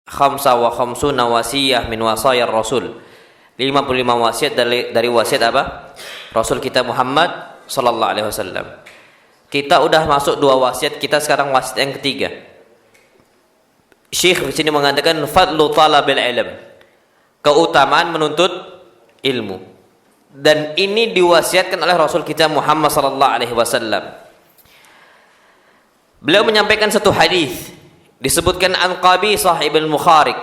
khamsa wa khamsuna wasiyah min wasayar Rasul. 55 wasiat dari wasiat apa? Rasul kita Muhammad sallallahu alaihi wasallam. Kita udah masuk 2 wasiat, kita sekarang wasiat yang ketiga. Syekh di sini mengatakan fadlu talabil ilm. Keutamaan menuntut ilmu. Dan ini diwasiatkan oleh Rasul kita Muhammad sallallahu alaihi wasallam. Beliau menyampaikan satu hadis, disebutkan an Qabisah ibn Mukharik.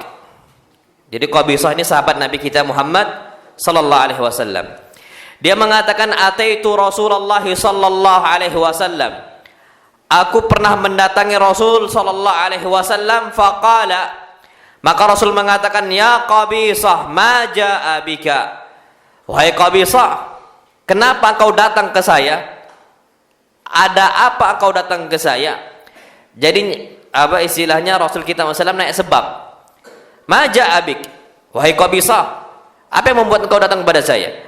Jadi Qabisah ini sahabat Nabi kita Muhammad sallallahu alaihi wasallam. Dia mengatakan ataitu Rasulullah sallallahu alaihi wasallam. Aku pernah mendatangi Rasul sallallahu alaihi wasallam faqala, maka Rasul mengatakan ya Qabisah ma jaa bika. Wahai Qabisah, kenapa kau datang ke saya? Ada apa kau datang ke saya? Jadi apa istilahnya Rasul kita SAW naik sebab. Ma jaa bik. Wahai Qabisah, apa yang membuat engkau datang kepada saya?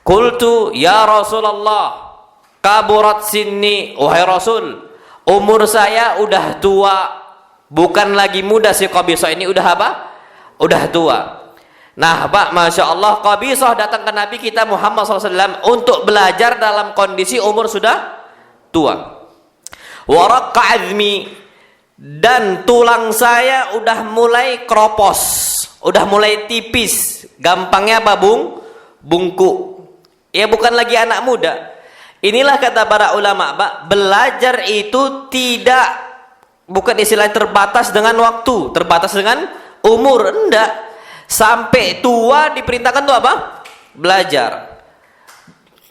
Qultu ya Rasulullah, kaburat sinni. Wahai Rasul, umur saya udah tua, bukan lagi muda. Si Qabisah ini udah apa? Udah tua. Nah Pak, Masya Allah, Qabisah datang ke Nabi kita Muhammad SAW untuk belajar dalam kondisi umur sudah tua. Waraqqa azmi, dan tulang saya udah mulai keropos, udah mulai tipis, gampangnya apa bungkuk. Ya bukan lagi anak muda. Inilah kata para ulama, Pak, belajar itu bukan istilah terbatas dengan waktu, terbatas dengan umur, enggak. Sampai tua diperintahkan tuh apa? Belajar.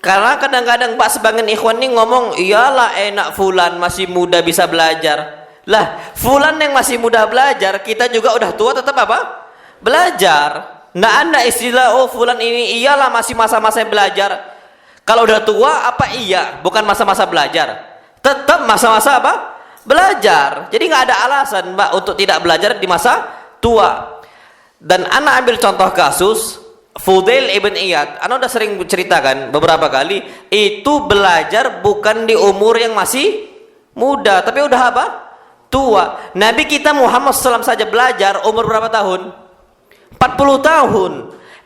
Karena kadang-kadang Pak sebagian ikhwan ini ngomong, iyalah enak fulan masih muda bisa belajar. Lah, fulan yang masih muda belajar, kita juga udah tua tetap apa? Belajar. Nggak ada istilah, oh fulan ini iyalah masih masa-masa belajar. Kalau udah tua apa iya? Bukan masa-masa belajar. Tetap masa-masa apa? Belajar. Jadi nggak ada alasan Mbak untuk tidak belajar di masa tua. Dan anak ambil contoh kasus Fudail ibn Iyad. Anak udah sering ceritakan beberapa kali, itu belajar bukan di umur yang masih muda, tapi udah apa? Tua. Nabi kita Muhammad SAW saja belajar umur berapa tahun? 40 tahun.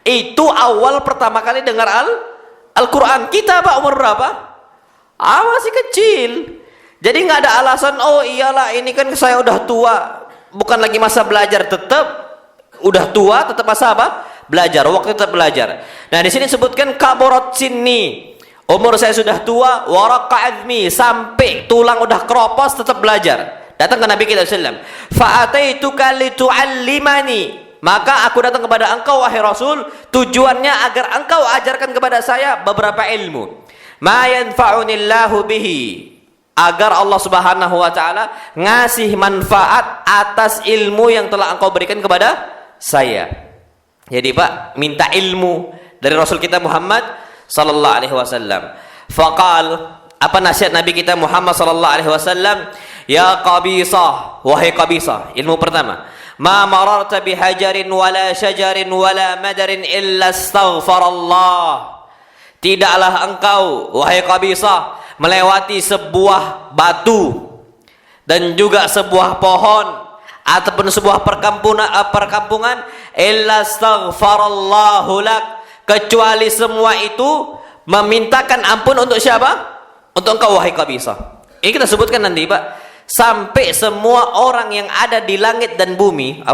Itu awal pertama kali dengar Al-Quran. Kita Pak umur berapa? Masih kecil. Jadi nggak ada alasan, oh iyalah ini kan saya udah tua, bukan lagi masa belajar. Tetap udah tua, tetap masa apa? Belajar. Waktu tetap belajar. Nah di sini sebutkan kaburat sinni, umur saya sudah tua, waraqqa azmi, sampai tulang udah keropos, tetap belajar. Datang ke Nabi kita sallallahu alaihi wasallam. Fa'ataituka litu'allimani, maka aku datang kepada engkau wahai Rasul, tujuannya agar engkau ajarkan kepada saya beberapa ilmu. Ma yanfa'unillahu bihi, agar Allah Subhanahu wa taala ngasih manfaat atas ilmu yang telah engkau berikan kepada saya. Jadi Pak, minta ilmu dari Rasul kita Muhammad sallallahu alaihi wasallam. Faqal, apa nasihat Nabi kita Muhammad sallallahu alaihi wasallam? Ya Qabisah, wahai Qabisah, ilmu pertama. Ma mararta bihajarin wala syajarin wala madarin illa astaghfarallah. Tidaklah engkau wahai Qabisah melewati sebuah batu dan juga sebuah pohon ataupun sebuah perkampungan illa astaghfarallahu lak, kecuali semua itu memintakan ampun untuk siapa? Untuk engkau wahai Qabisah. Ini kita sebutkan nanti Pak, sampai semua orang yang ada di langit dan bumi,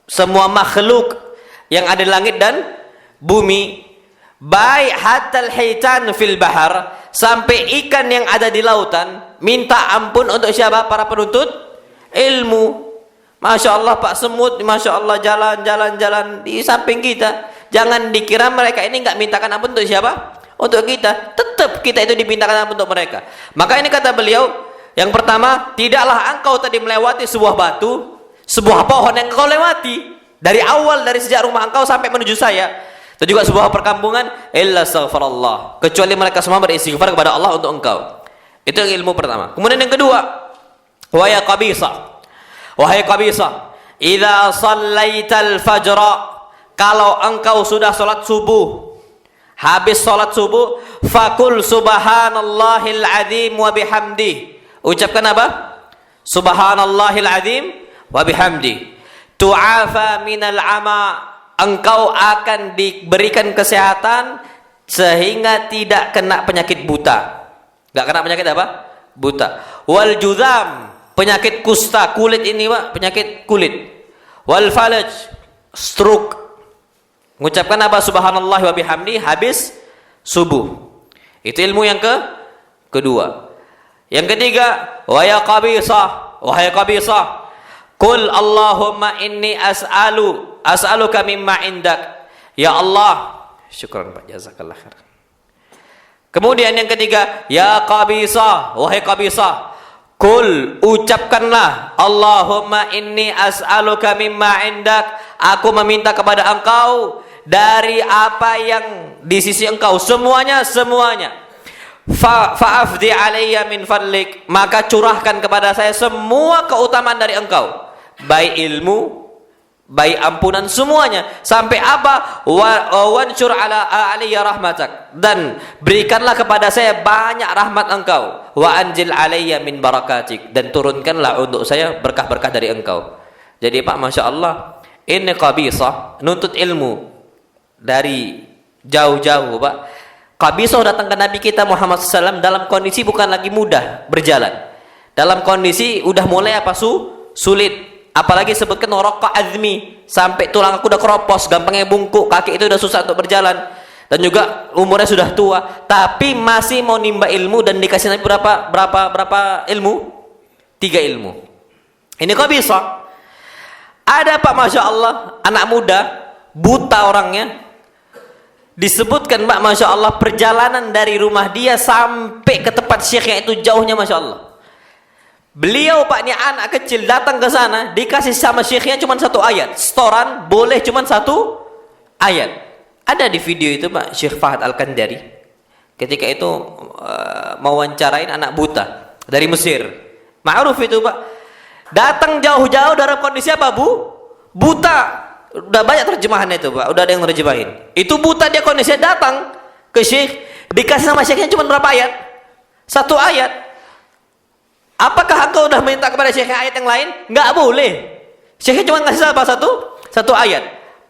semua makhluk yang ada di langit dan bumi, baik hatal hitan fil bahar, sampai ikan yang ada di lautan, minta ampun untuk siapa? Para penuntut ilmu. Masya Allah Pak, semut, Masya Allah jalan di samping kita. Jangan dikira mereka ini nggak mintakan ampun untuk siapa? Untuk kita. Tetap kita itu dimintakan ampun untuk mereka. Maka ini kata beliau, yang pertama, tidaklah engkau tadi melewati sebuah batu, sebuah pohon yang engkau lewati dari awal, dari sejak rumah engkau sampai menuju saya. Itu juga sebuah perkampungan, illa astaghfarallah, kecuali mereka semua beristighfar kepada Allah untuk engkau. Itu yang ilmu pertama. Kemudian yang kedua, wahai Qabisah, wahai Qabisah, idza shallaital fajra, kalau engkau sudah salat subuh, habis salat subuh, fakul subhanallahil azim wa bihamdi, ucapkan apa? Subhanallahil azim wa bihamdi. tu'afa minal ama, engkau akan diberikan kesehatan sehingga tidak kena penyakit buta. Enggak kena penyakit apa? Buta. Wal judam, penyakit kusta, kulit ini Pak, penyakit kulit. Wal falaj, stroke. Mengucapkan apa? Subhanallah wa bihamdi habis subuh. Itu ilmu yang kedua. Yang ketiga, wa ya qabisah, wahai qabisah, qul Allahumma inni as'aluka mimma indak. Ya Allah, syukran Pak, jazakallah khair. Kemudian yang ketiga, ya qabisah, wahai qabisah, qul, ucapkanlah, Allahumma inni as'aluka mimma indak, aku meminta kepada engkau dari apa yang di sisi engkau, semuanya. Fa'afdi alayya min fadlik, maka curahkan kepada saya semua keutamaan dari engkau, baik ilmu, baik ampunan, semuanya. Sampai apa? Wansur ala alayya rahmatak, dan berikanlah kepada saya banyak rahmat engkau. Wa anjil alayya min barakatik, dan turunkanlah untuk saya berkah-berkah dari engkau. Jadi Pak, Masya Allah, ini qabisah, nuntut ilmu dari jauh-jauh Pak. Qabisah datang ke Nabi kita Muhammad SAW dalam kondisi bukan lagi mudah berjalan, dalam kondisi udah mulai apa? Sulit. Apalagi sebutkan raqqa azmi, sampai tulang aku udah keropos, gampangnya bungkuk, kaki itu udah susah untuk berjalan, dan juga umurnya sudah tua, tapi masih mau nimba ilmu. Dan dikasih Nabi berapa ilmu? 3 ilmu. Ini qabisah. Ada Pak, Masya Allah, anak muda buta orangnya, disebutkan Pak, Masya Allah, perjalanan dari rumah dia sampai ke tempat syekhnya itu jauhnya, Masya Allah. Beliau Pak, ini anak kecil datang ke sana, dikasih sama syekhnya cuma 1 ayat, setoran boleh cuma 1 ayat. Ada di video itu Pak, Syekh Fahad Al-Kandari ketika itu mewawancarain anak buta dari Mesir. Ma'ruf itu Pak, datang jauh-jauh dalam kondisi apa buta. Udah banyak terjemahannya itu Pak, udah ada yang terjemahin. Itu buta dia kondisinya, datang ke syekh, dikasih sama syekhnya cuma berapa ayat? 1 ayat. Apakah engkau udah minta kepada syekhnya ayat yang lain? Enggak boleh. Syekhnya cuma ngasih apa? Satu ayat.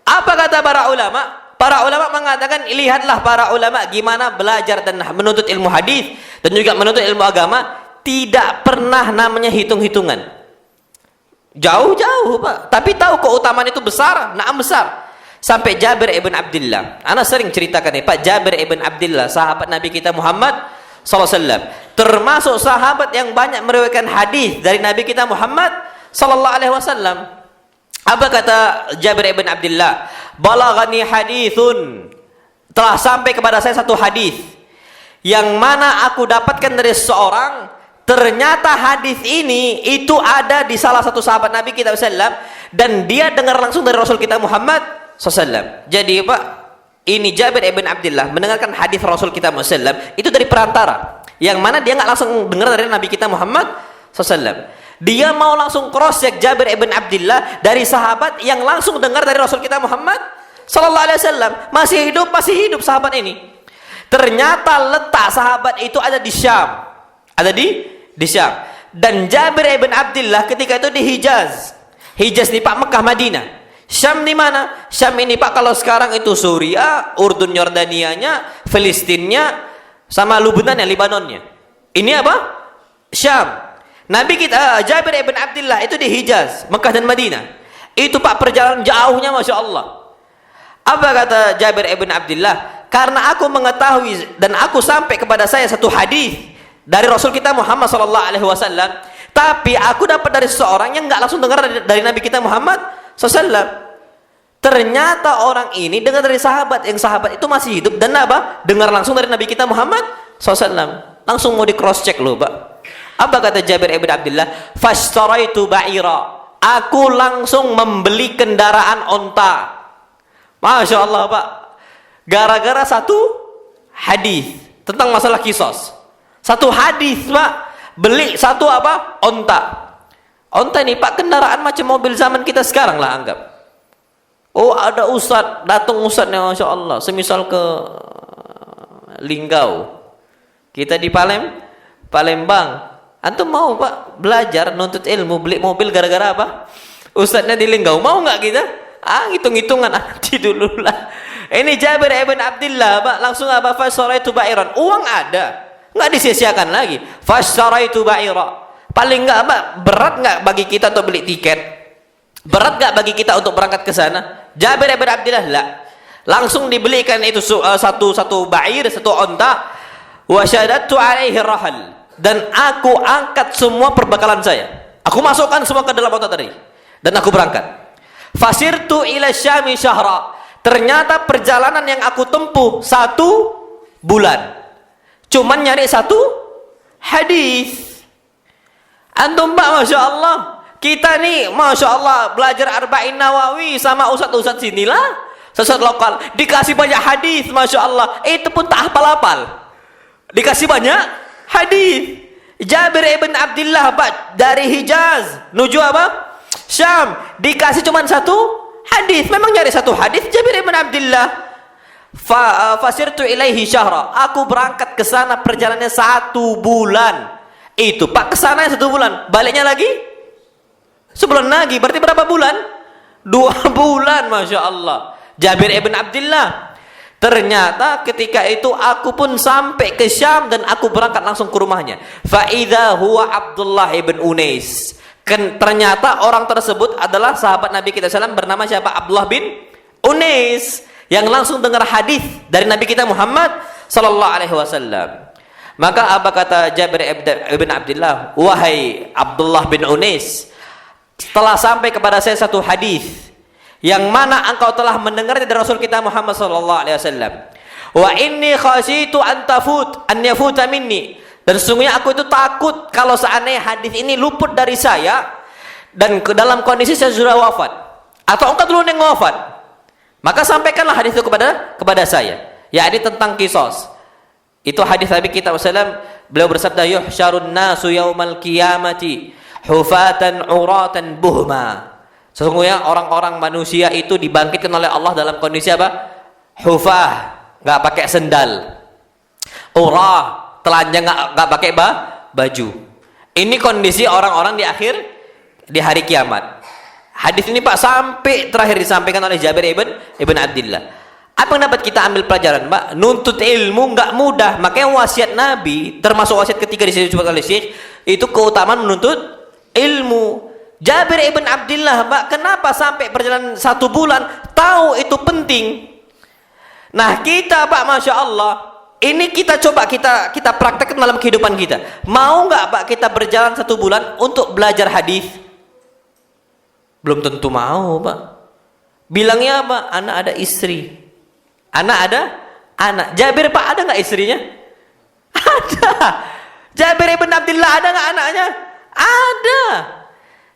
Apa kata para ulama? Para ulama mengatakan, lihatlah para ulama gimana belajar dan menuntut ilmu hadis dan juga menuntut ilmu agama, tidak pernah namanya hitung-hitungan. Jauh-jauh Pak, tapi tahu keutamaan itu besar, naam besar. Sampai Jabir ibn Abdullah, ana sering ceritakan nih Pak, Jabir ibn Abdullah, sahabat Nabi kita Muhammad SAW, termasuk sahabat yang banyak meriwayatkan hadis dari Nabi kita Muhammad SAW. Apa kata Jabir ibn Abdullah? Balaghani hadithun, telah sampai kepada saya satu hadis yang mana aku dapatkan dari seorang. Ternyata hadis ini itu ada di salah satu sahabat Nabi kita SAW, dan dia dengar langsung dari Rasul kita Muhammad SAW. Jadi Pak, ini Jabir ibn Abdullah mendengarkan hadis Rasul kita Muhammad SAW itu dari perantara, yang mana dia nggak langsung dengar dari Nabi kita Muhammad SAW. Dia mau langsung cross check Jabir ibn Abdullah dari sahabat yang langsung dengar dari Rasul kita Muhammad SAW. Masih hidup sahabat ini. Ternyata letak sahabat itu ada di Syam, ada di Syam. Dan Jabir ibn Abdullah ketika itu di Hijaz. Hijaz di Pak, Mekah, Madinah. Syam di mana? Syam ini Pak, kalau sekarang itu Suriah, Urdun, Yordanianya, Filistinnya, sama Lubnannya, Libanonnya. Ini apa? Syam. Nabi kita Jabir ibn Abdullah itu di Hijaz, Mekah dan Madinah. Itu Pak, perjalanan jauhnya, Masya Allah. Apa kata Jabir ibn Abdullah? Karena aku mengetahui dan aku sampai kepada saya satu hadis dari Rasul kita Muhammad SAW, tapi aku dapat dari seseorang yang nggak langsung dengar dari Nabi kita Muhammad SAW. Ternyata orang ini dengar dari sahabat, yang sahabat itu masih hidup, dan apa? Dengar langsung dari Nabi kita Muhammad SAW. Langsung mau di cross check loh Pak. Apa kata Jabir ibn Abdullah? Fashtaraitu ba'ira, aku langsung membeli kendaraan onta. Masya Allah Pak, gara-gara satu hadis tentang masalah kisos. Satu hadis Pak, beli satu apa? Onta. Onta ini Pak, kendaraan macam mobil zaman kita sekarang lah anggap. Oh, ada ustad, datang ustadnya, Masya Allah, semisal ke Linggau, kita di Palembang. Antum mau Pak belajar, nuntut ilmu, beli mobil gara-gara apa? Ustadznya di Linggau, mau nggak kita? Hitung-hitungan nanti dulu lah. Ini Jabir ibn Abdullah, Pak, langsung apa? Fasharaitu ba'iran. Uang ada, nggak disia-siakan lagi. Fasharaitu ba'ira. Paling nggak apa? Berat nggak bagi kita untuk beli tiket? Berat nggak bagi kita untuk berangkat ke sana? Jabir ibn Abdullah lah. Langsung dibelikan itu satu ba'ir, satu onta. Wa syadadtu alaihi rahal. Dan aku angkat semua perbekalan saya. Aku masukkan semua ke dalam onta tadi. Dan aku berangkat. Fasirtu ila Syami syahra. Ternyata perjalanan yang aku tempuh 1 bulan. Cuman nyari 1 hadis. Antum Pak, Masya Allah. Kita nih, Masya Allah, belajar Arba'in Nawawi sama ustadz-ustadz sinilah. Ustadz lokal. Dikasih banyak hadis, Masya Allah. Itu pun tak hafal-hafal. Dikasih banyak hadis. Jabir ibn Abdullah, Pak, dari Hijaz menuju apa? Syam. Dikasih cuma 1 hadis. Memang nyari 1 hadis Jabir ibn Abdullah. Fasirtu ilaihi syahra. Aku berangkat ke sana perjalanannya 1 bulan. Itu Pak, ke sana 1 bulan. Baliknya lagi sebulan lagi. Berarti berapa bulan? 2 bulan, Masya Allah. Jabir ibn Abdullah. Ternyata ketika itu aku pun sampai ke Syam dan aku berangkat langsung ke rumahnya. Fa idza huwa Abdullah ibn Unais. Ternyata orang tersebut adalah sahabat Nabi kita SAW bernama siapa? Abdullah bin Unais, yang langsung dengar hadis dari Nabi kita Muhammad sallallahu alaihi wasallam. Maka apa kata Jabir ibn Abdullah? Wahai Abdullah bin Unais, telah sampai kepada saya 1 hadis yang mana engkau telah mendengarnya dari Rasul kita Muhammad sallallahu alaihi wasallam. Wa inni khasyitu an yafuta minni. Dan sesungguhnya aku itu takut kalau seandainya hadis ini luput dari saya dan ke dalam kondisi saya sudah wafat atau engkau dulu yang wafat. Maka sampaikanlah hadis itu kepada saya. Yakni tentang kisos. Itu hadis Nabi kita sallallahu, beliau bersabda, yuhsyarun nasu yaumal qiyamati hufatan uratan buhma. Sesungguhnya orang-orang manusia itu dibangkitkan oleh Allah dalam kondisi apa? Hufah, nggak pakai sendal. Urah, telanjang, nggak pakai baju. Ini kondisi orang-orang di hari kiamat. Hadis ini Pak sampai terakhir disampaikan oleh Jabir ibn Abdullah. Apa yang dapat kita ambil pelajaran, Pak? Nuntut ilmu nggak mudah. Makanya wasiat Nabi, termasuk wasiat ketiga disebut oleh Syekh, itu keutamaan menuntut ilmu. Jabir ibn Abdullah, Pak, kenapa sampai perjalanan 1 bulan? Tahu itu penting. Nah kita, Pak, Masya Allah, ini kita coba kita praktekkan dalam kehidupan kita. Mau nggak, Pak, kita berjalan 1 bulan untuk belajar hadis? Belum tentu mau, Pak. Bilangnya apa? Anak ada istri, anak ada anak. Jabir, Pak, ada nggak istrinya? Ada. Jabir ibn Abdullah ada nggak anaknya? Ada.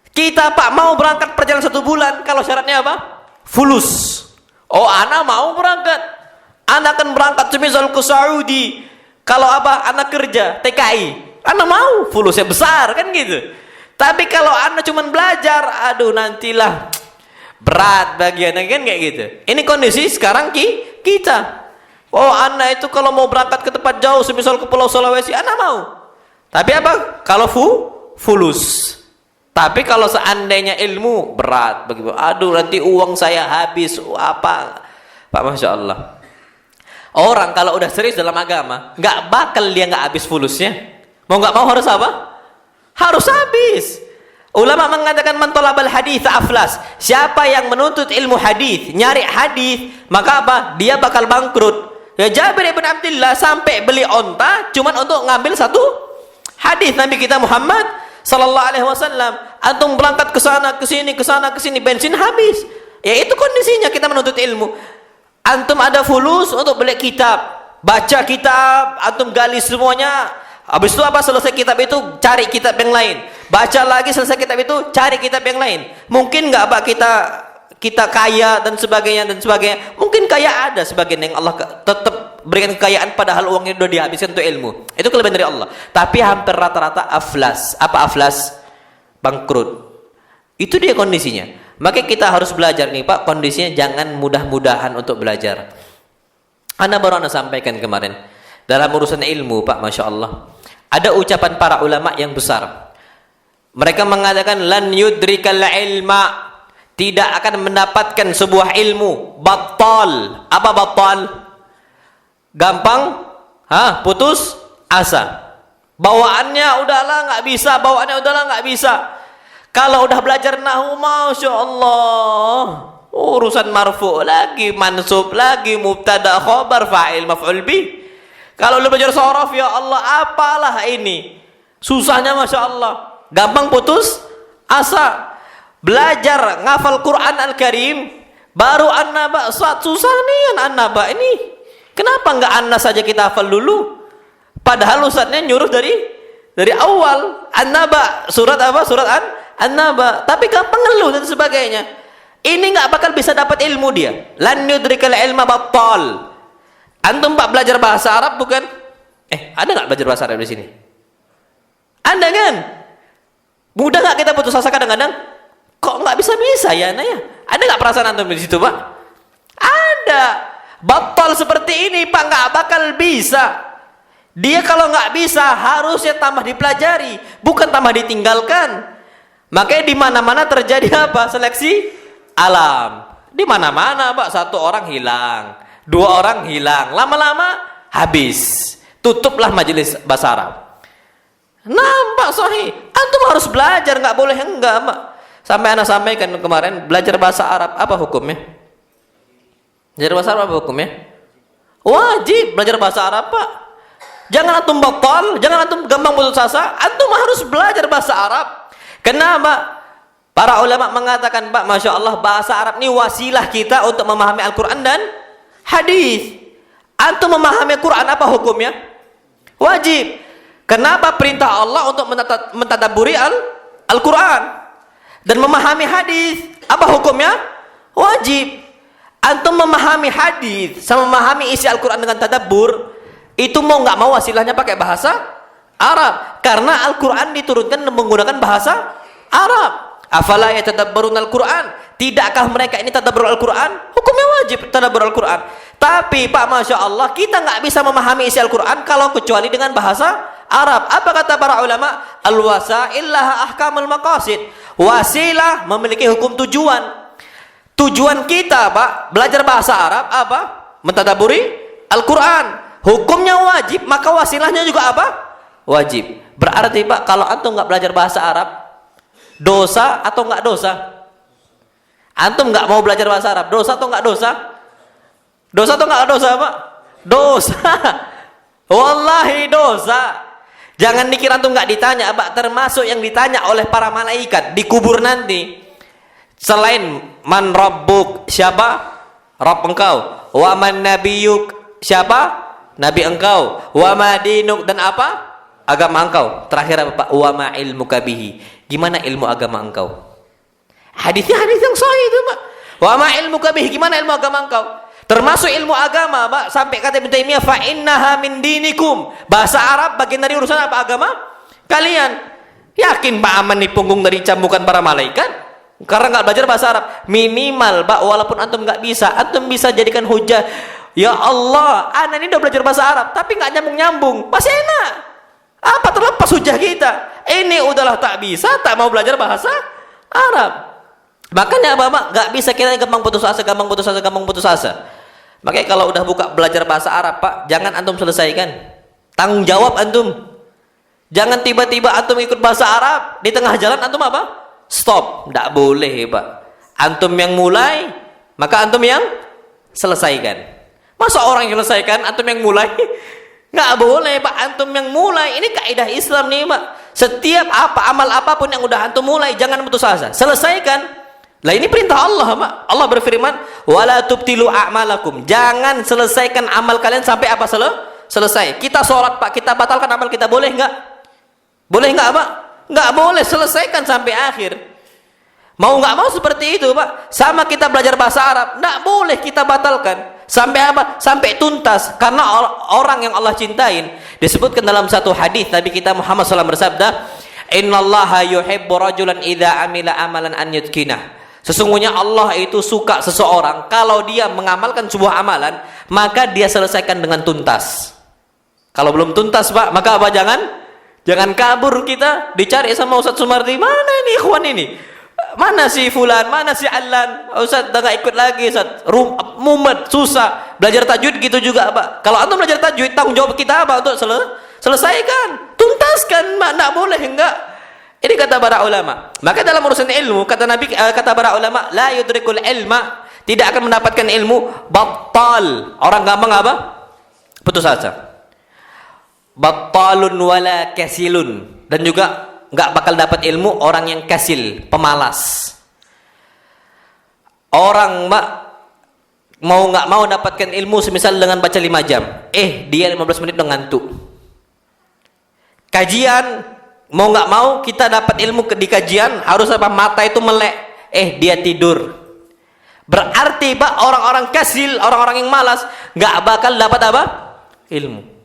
Kita, Pak, mau berangkat perjalanan 1 bulan, kalau syaratnya apa? Fulus. Oh, anak mau berangkat. Anak akan berangkat semisal ke Saudi. Kalau apa? Anak kerja TKI. Anak mau, fulusnya besar kan gitu. Tapi kalau anak cuma belajar, aduh nantilah berat bagiannya kan kayak gitu. Ini kondisi sekarang kita. Oh, anak itu kalau mau berangkat ke tempat jauh, semisal ke Pulau Sulawesi, anak mau. Tapi apa? Kalau fulus. Tapi kalau seandainya ilmu berat begitu, aduh nanti uang saya habis apa, Pak, Masya Allah. Orang kalau udah serius dalam agama, nggak bakal dia nggak habis fulusnya. Mau nggak mau harus apa? Harus habis. Ulama mengatakan man talabal hadits aflas. Siapa yang menuntut ilmu hadis, nyari hadis, maka apa? Dia bakal bangkrut. Ya, Jabir ibn Abdullah sampai beli onta cuman untuk ngambil 1 hadis Nabi kita Muhammad sallallahu alaihi wasallam. Antum berangkat ke sana ke sini, bensin habis. Ya itu kondisinya kita menuntut ilmu. Antum ada fulus untuk beli kitab, baca kitab, antum gali semuanya. Habis itu apa? Selesai kitab itu cari kitab yang lain. Baca lagi, selesai kitab itu cari kitab yang lain. Mungkin nggak, Pak, kita kaya dan sebagainya. Mungkin kaya ada sebagian yang Allah tetap berikan kekayaan padahal uangnya sudah dihabiskan untuk ilmu. Itu kelebihan dari Allah. Tapi hampir rata-rata aflas. Apa aflas? Bangkrut. Itu dia kondisinya. Maka kita harus belajar nih, Pak, kondisinya jangan mudah-mudahan untuk belajar. Anda baru sampaikan kemarin dalam urusan ilmu, Pak, Masya Allah, ada ucapan para ulama yang besar. Mereka mengatakan lan yudrikal ilma tidak akan mendapatkan sebuah ilmu. Battal. Apa battal? Gampang putus asa. Bawaannya udahlah nggak bisa. Kalau udah belajar nahwu, masya Allah, urusan marfu lagi, mansub lagi, mubtada, khobar, fa'il, maf'ul bih. Kalau lu belajar sorof, ya Allah, apalah ini? Susahnya masya Allah. Gampang putus asa. Belajar ngafal Quran Al-Karim, baru an-naba, susah nih an-naba ini. Kenapa nggak anna saja kita hafal dulu? Padahal ustadznya nyuruh dari awal. An-naba, surat apa? Surat An-naba. Tapi gampang ngeluh dan sebagainya. Ini nggak bakal bisa dapat ilmu dia. Lan yudrikal ilma battal. Antum Pak belajar bahasa Arab bukan? Ada nggak belajar bahasa Arab di sini? Anda kan? Mudah nggak kita putus asa kadang-kadang? Kok nggak bisa ya, Naya? Ada nggak perasaan antum di situ, Pak? Ada. Battal seperti ini, Pak, nggak bakal bisa. Dia kalau nggak bisa harusnya tambah dipelajari, bukan tambah ditinggalkan. Makanya di mana-mana terjadi apa? Seleksi alam. Di mana-mana, Pak, satu orang hilang, dua orang hilang, lama-lama habis. Tutuplah majelis bahasa Arab. Nampak sahih. Antum harus belajar, nggak boleh enggak, Pak. Sampai anak sampaikan kemarin, belajar bahasa Arab apa hukumnya? Belajar bahasa Arab apa hukumnya? Wajib belajar bahasa Arab, Pak. Jangan antum battal, jangan antum gampang putus asa. Antum harus belajar bahasa Arab. Kenapa? Para ulama mengatakan, Pak, masya Allah, bahasa Arab ini wasilah kita untuk memahami Al-Quran dan hadis. Antum memahami Al-Quran apa hukumnya? Wajib. Kenapa perintah Allah untuk mentadabburi Al-Quran dan memahami hadis? Apa hukumnya? Wajib. Antum memahami hadis sama memahami isi Al-Quran dengan tadabbur, itu mau nggak mau wasilahnya pakai bahasa Arab, karena Al-Quran diturunkan menggunakan bahasa Arab. Afala yatadabbaruna Al-Quran? Tidakkah mereka ini tadabbur Al-Quran? Hukumnya wajib tadabbur Al-Quran. Tapi Pak, masya Allah, kita nggak bisa memahami isi Al-Quran kalau kecuali dengan bahasa Arab. Apa kata para ulama? Al-wasail laha ahkamul maqasid. Wasilah memiliki hukum tujuan. Tujuan kita, Pak, belajar bahasa Arab apa? Mentadaburi Al-Quran. Hukumnya wajib, maka wasilahnya juga apa? Wajib. Berarti, Pak, kalau antum nggak belajar bahasa Arab, dosa atau nggak dosa? Antum nggak mau belajar bahasa Arab, dosa atau nggak dosa? Dosa atau nggak dosa, Pak? Dosa. Wallahi dosa. Jangan dikira antum nggak ditanya, Pak. Termasuk yang ditanya oleh para malaikat di kubur nanti. Selain man rabbuk, siapa? Rabb engkau. Wa man nabiyuk, siapa? Nabi engkau. Wa ma dinuk, dan apa? Agama engkau. Terakhir apa, Pak? Wa ma ilmuka bihi. Gimana ilmu agama engkau? Hadisnya hadis yang sahih itu, Pak. Wa ma ilmuka bihi, gimana ilmu agama engkau? Termasuk ilmu agama, Pak. Sampai kata Ibnu Taimiyah, fa innaha min dinikum. Bahasa Arab bagian dari urusan apa? Agama kalian. Yakin Pak aman di punggung dari cambukan para malaikat? Karena nggak belajar bahasa Arab. Minimal, Pak, walaupun antum nggak bisa, antum bisa jadikan hujah. Ya Allah, anak ini udah belajar bahasa Arab, tapi nggak nyambung-nyambung. Masih enak. Apa terlepas hujah kita? Ini udahlah tak bisa, tak mau belajar bahasa Arab. Makanya, Bapak, nggak bisa kita gampang putus asa. Makanya kalau udah buka belajar bahasa Arab, Pak, jangan antum selesaikan. Tanggung jawab antum. Jangan tiba-tiba antum ikut bahasa Arab, di tengah jalan antum apa? Stop, tidak boleh, Pak. Antum yang mulai, maka antum yang selesaikan. Masa orang yang selesaikan, antum yang mulai? Nggak boleh, Pak. Antum yang mulai. Ini kaidah Islam nih, Pak. Setiap amal apapun yang udah antum mulai, jangan putus asa. Selesaikan. Lah ini perintah Allah, Pak. Allah berfirman, "Wala tubtilu a'malakum." Jangan selesaikan amal kalian sampai apa? Selesai. Kita sholat, Pak, kita batalkan amal kita, boleh nggak? Boleh nggak, Pak? Nggak boleh, selesaikan sampai akhir. Mau nggak mau seperti itu, Pak. Sama kita belajar bahasa Arab, nggak boleh kita batalkan sampai apa? Sampai tuntas. Karena orang yang Allah cintain, disebutkan dalam satu hadis Nabi kita Muhammad SAW bersabda, "Innallaha yuhibbu rajulan idza amila amalan an yutqinah." Sesungguhnya Allah itu suka seseorang kalau dia mengamalkan sebuah amalan, maka dia selesaikan dengan tuntas. Kalau belum tuntas, Pak, maka apa? Jangan kabur kita dicari sama Ustaz Sumardi. Mana ini ikhwan ini? mana si fulan, mana si Alan? Ustaz dah gak ikut lagi, Ustaz. Mumet, susah. Belajar tajwid gitu juga, Pak. Kalau antum belajar tajwid, tanggung jawab kita apa untuk selesaikan, tuntaskan, nak boleh enggak? Ini kata para ulama. Maka dalam urusan ilmu, kata Nabi, kata para ulama, la yudrikul ilma, tidak akan mendapatkan ilmu battal. Orang gampang apa? Putus asa. Battalun wala kasilun, dan juga nggak bakal dapat ilmu orang yang kasil, pemalas. Orang mau nggak mau dapatkan ilmu semisal dengan baca 5 jam, dia 15 menit udah ngantuk. Kajian, mau nggak mau kita dapat ilmu di kajian harus apa? Mata itu melek, dia tidur. Berarti Pak, orang-orang kasil, orang-orang yang malas nggak bakal dapat apa? Ilmu.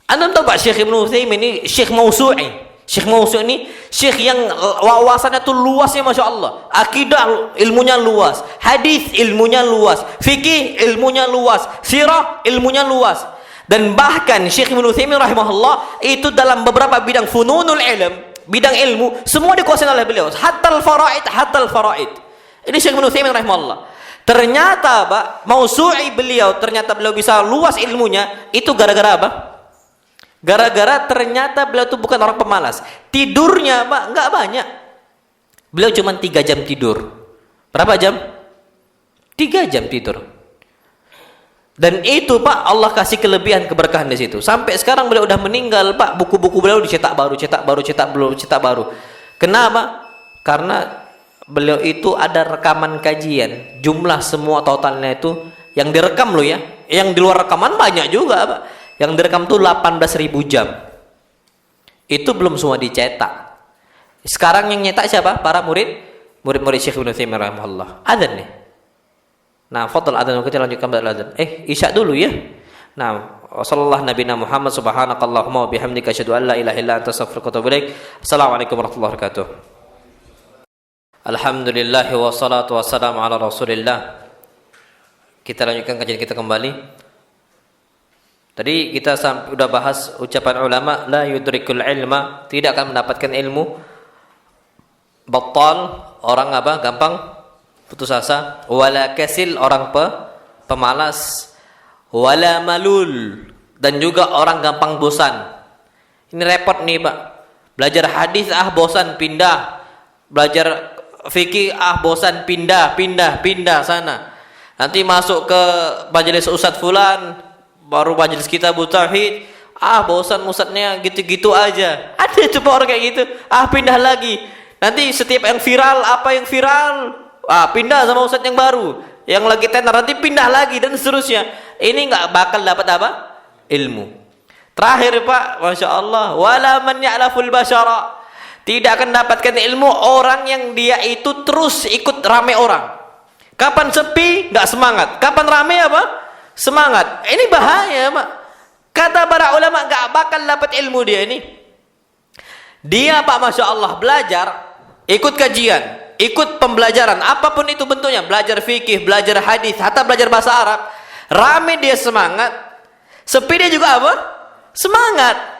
Anda tahu Pak, Syekh Ibnu Utsaimin ini Syekh Mausu'i. Syekh Mausu'i ini syekh yang wawasannya tuh luasnya, Masya Allah. Akidah ilmunya luas, hadis ilmunya luas, fikih ilmunya luas, sirah ilmunya luas. Dan bahkan Syekh Ibnu Utsaimin rahimahullah itu dalam beberapa bidang fununul ilm, bidang ilmu, semua dikuasai oleh beliau, hatta al-faraid. Ini Syekh Ibnu Utsaimin rahimahullah. Ternyata Pak, Mausu'i beliau, ternyata beliau bisa luas ilmunya itu gara-gara apa? Gara-gara ternyata beliau itu bukan orang pemalas. Tidurnya Pak nggak banyak. Beliau cuma 3 jam tidur. Berapa jam? 3 jam tidur. Dan itu Pak, Allah kasih kelebihan keberkahan di situ. Sampai sekarang beliau udah meninggal Pak, buku-buku beliau dicetak baru, cetak baru. Kenapa? Karena beliau itu ada rekaman kajian. Jumlah semua totalnya itu yang direkam loh ya. Yang di luar rekaman banyak juga Pak. Yang direkam tuh 18.000 jam. Itu belum semua dicetak. Sekarang yang nyetak siapa? Para murid-murid Syekh Ibnu Utsaimin rahimahullah. Adzan nih. Nah, fadhal adzan, kita lanjutkan pada adzan. Isya dulu ya. Nah, sallallahu nabiyana Muhammad subhanakallahumma wa bihamdika asyhadu an la ilaha illa anta astaghfiruka wa atubu ilaik. Assalamualaikum warahmatullahi wabarakatuh. Alhamdulillah wassalatu wassalamu ala Rasulillah. Kita lanjutkan kajian kita kembali. Tadi kita sudah bahas ucapan ulama, la yudrikul ilma, tidak akan mendapatkan ilmu. Battal, orang apa? Gampang putus asa. Wala kasil, orang pemalas. Wala malul, dan juga orang gampang bosan. Ini repot nih Pak. Belajar hadis bosan, pindah. Belajar fikih bosan, pindah sana. Nanti masuk ke majelis Ustadz fulan, baru majelis kita tauhid, bosan ustadznya gitu-gitu aja. Ada coba orang kayak gitu, pindah lagi. Nanti setiap yang viral, pindah sama ustadz yang baru, yang lagi tenar nanti pindah lagi dan seterusnya. Ini nggak bakal dapat apa? Ilmu. Terakhir Pak, Masya Allah, wala man ya'laful basyara, tidak akan dapatkan ilmu orang yang dia itu terus ikut rame orang. Kapan sepi nggak semangat, kapan rame apa? Semangat. Ini bahaya Pak. Kata para ulama nggak bakal dapat ilmu dia ini. Dia Pak, Masya Allah, belajar, ikut kajian, ikut pembelajaran, apapun itu bentuknya, belajar fikih, belajar hadis, hatta belajar bahasa Arab, rame dia semangat, sepi dia juga apa? Semangat.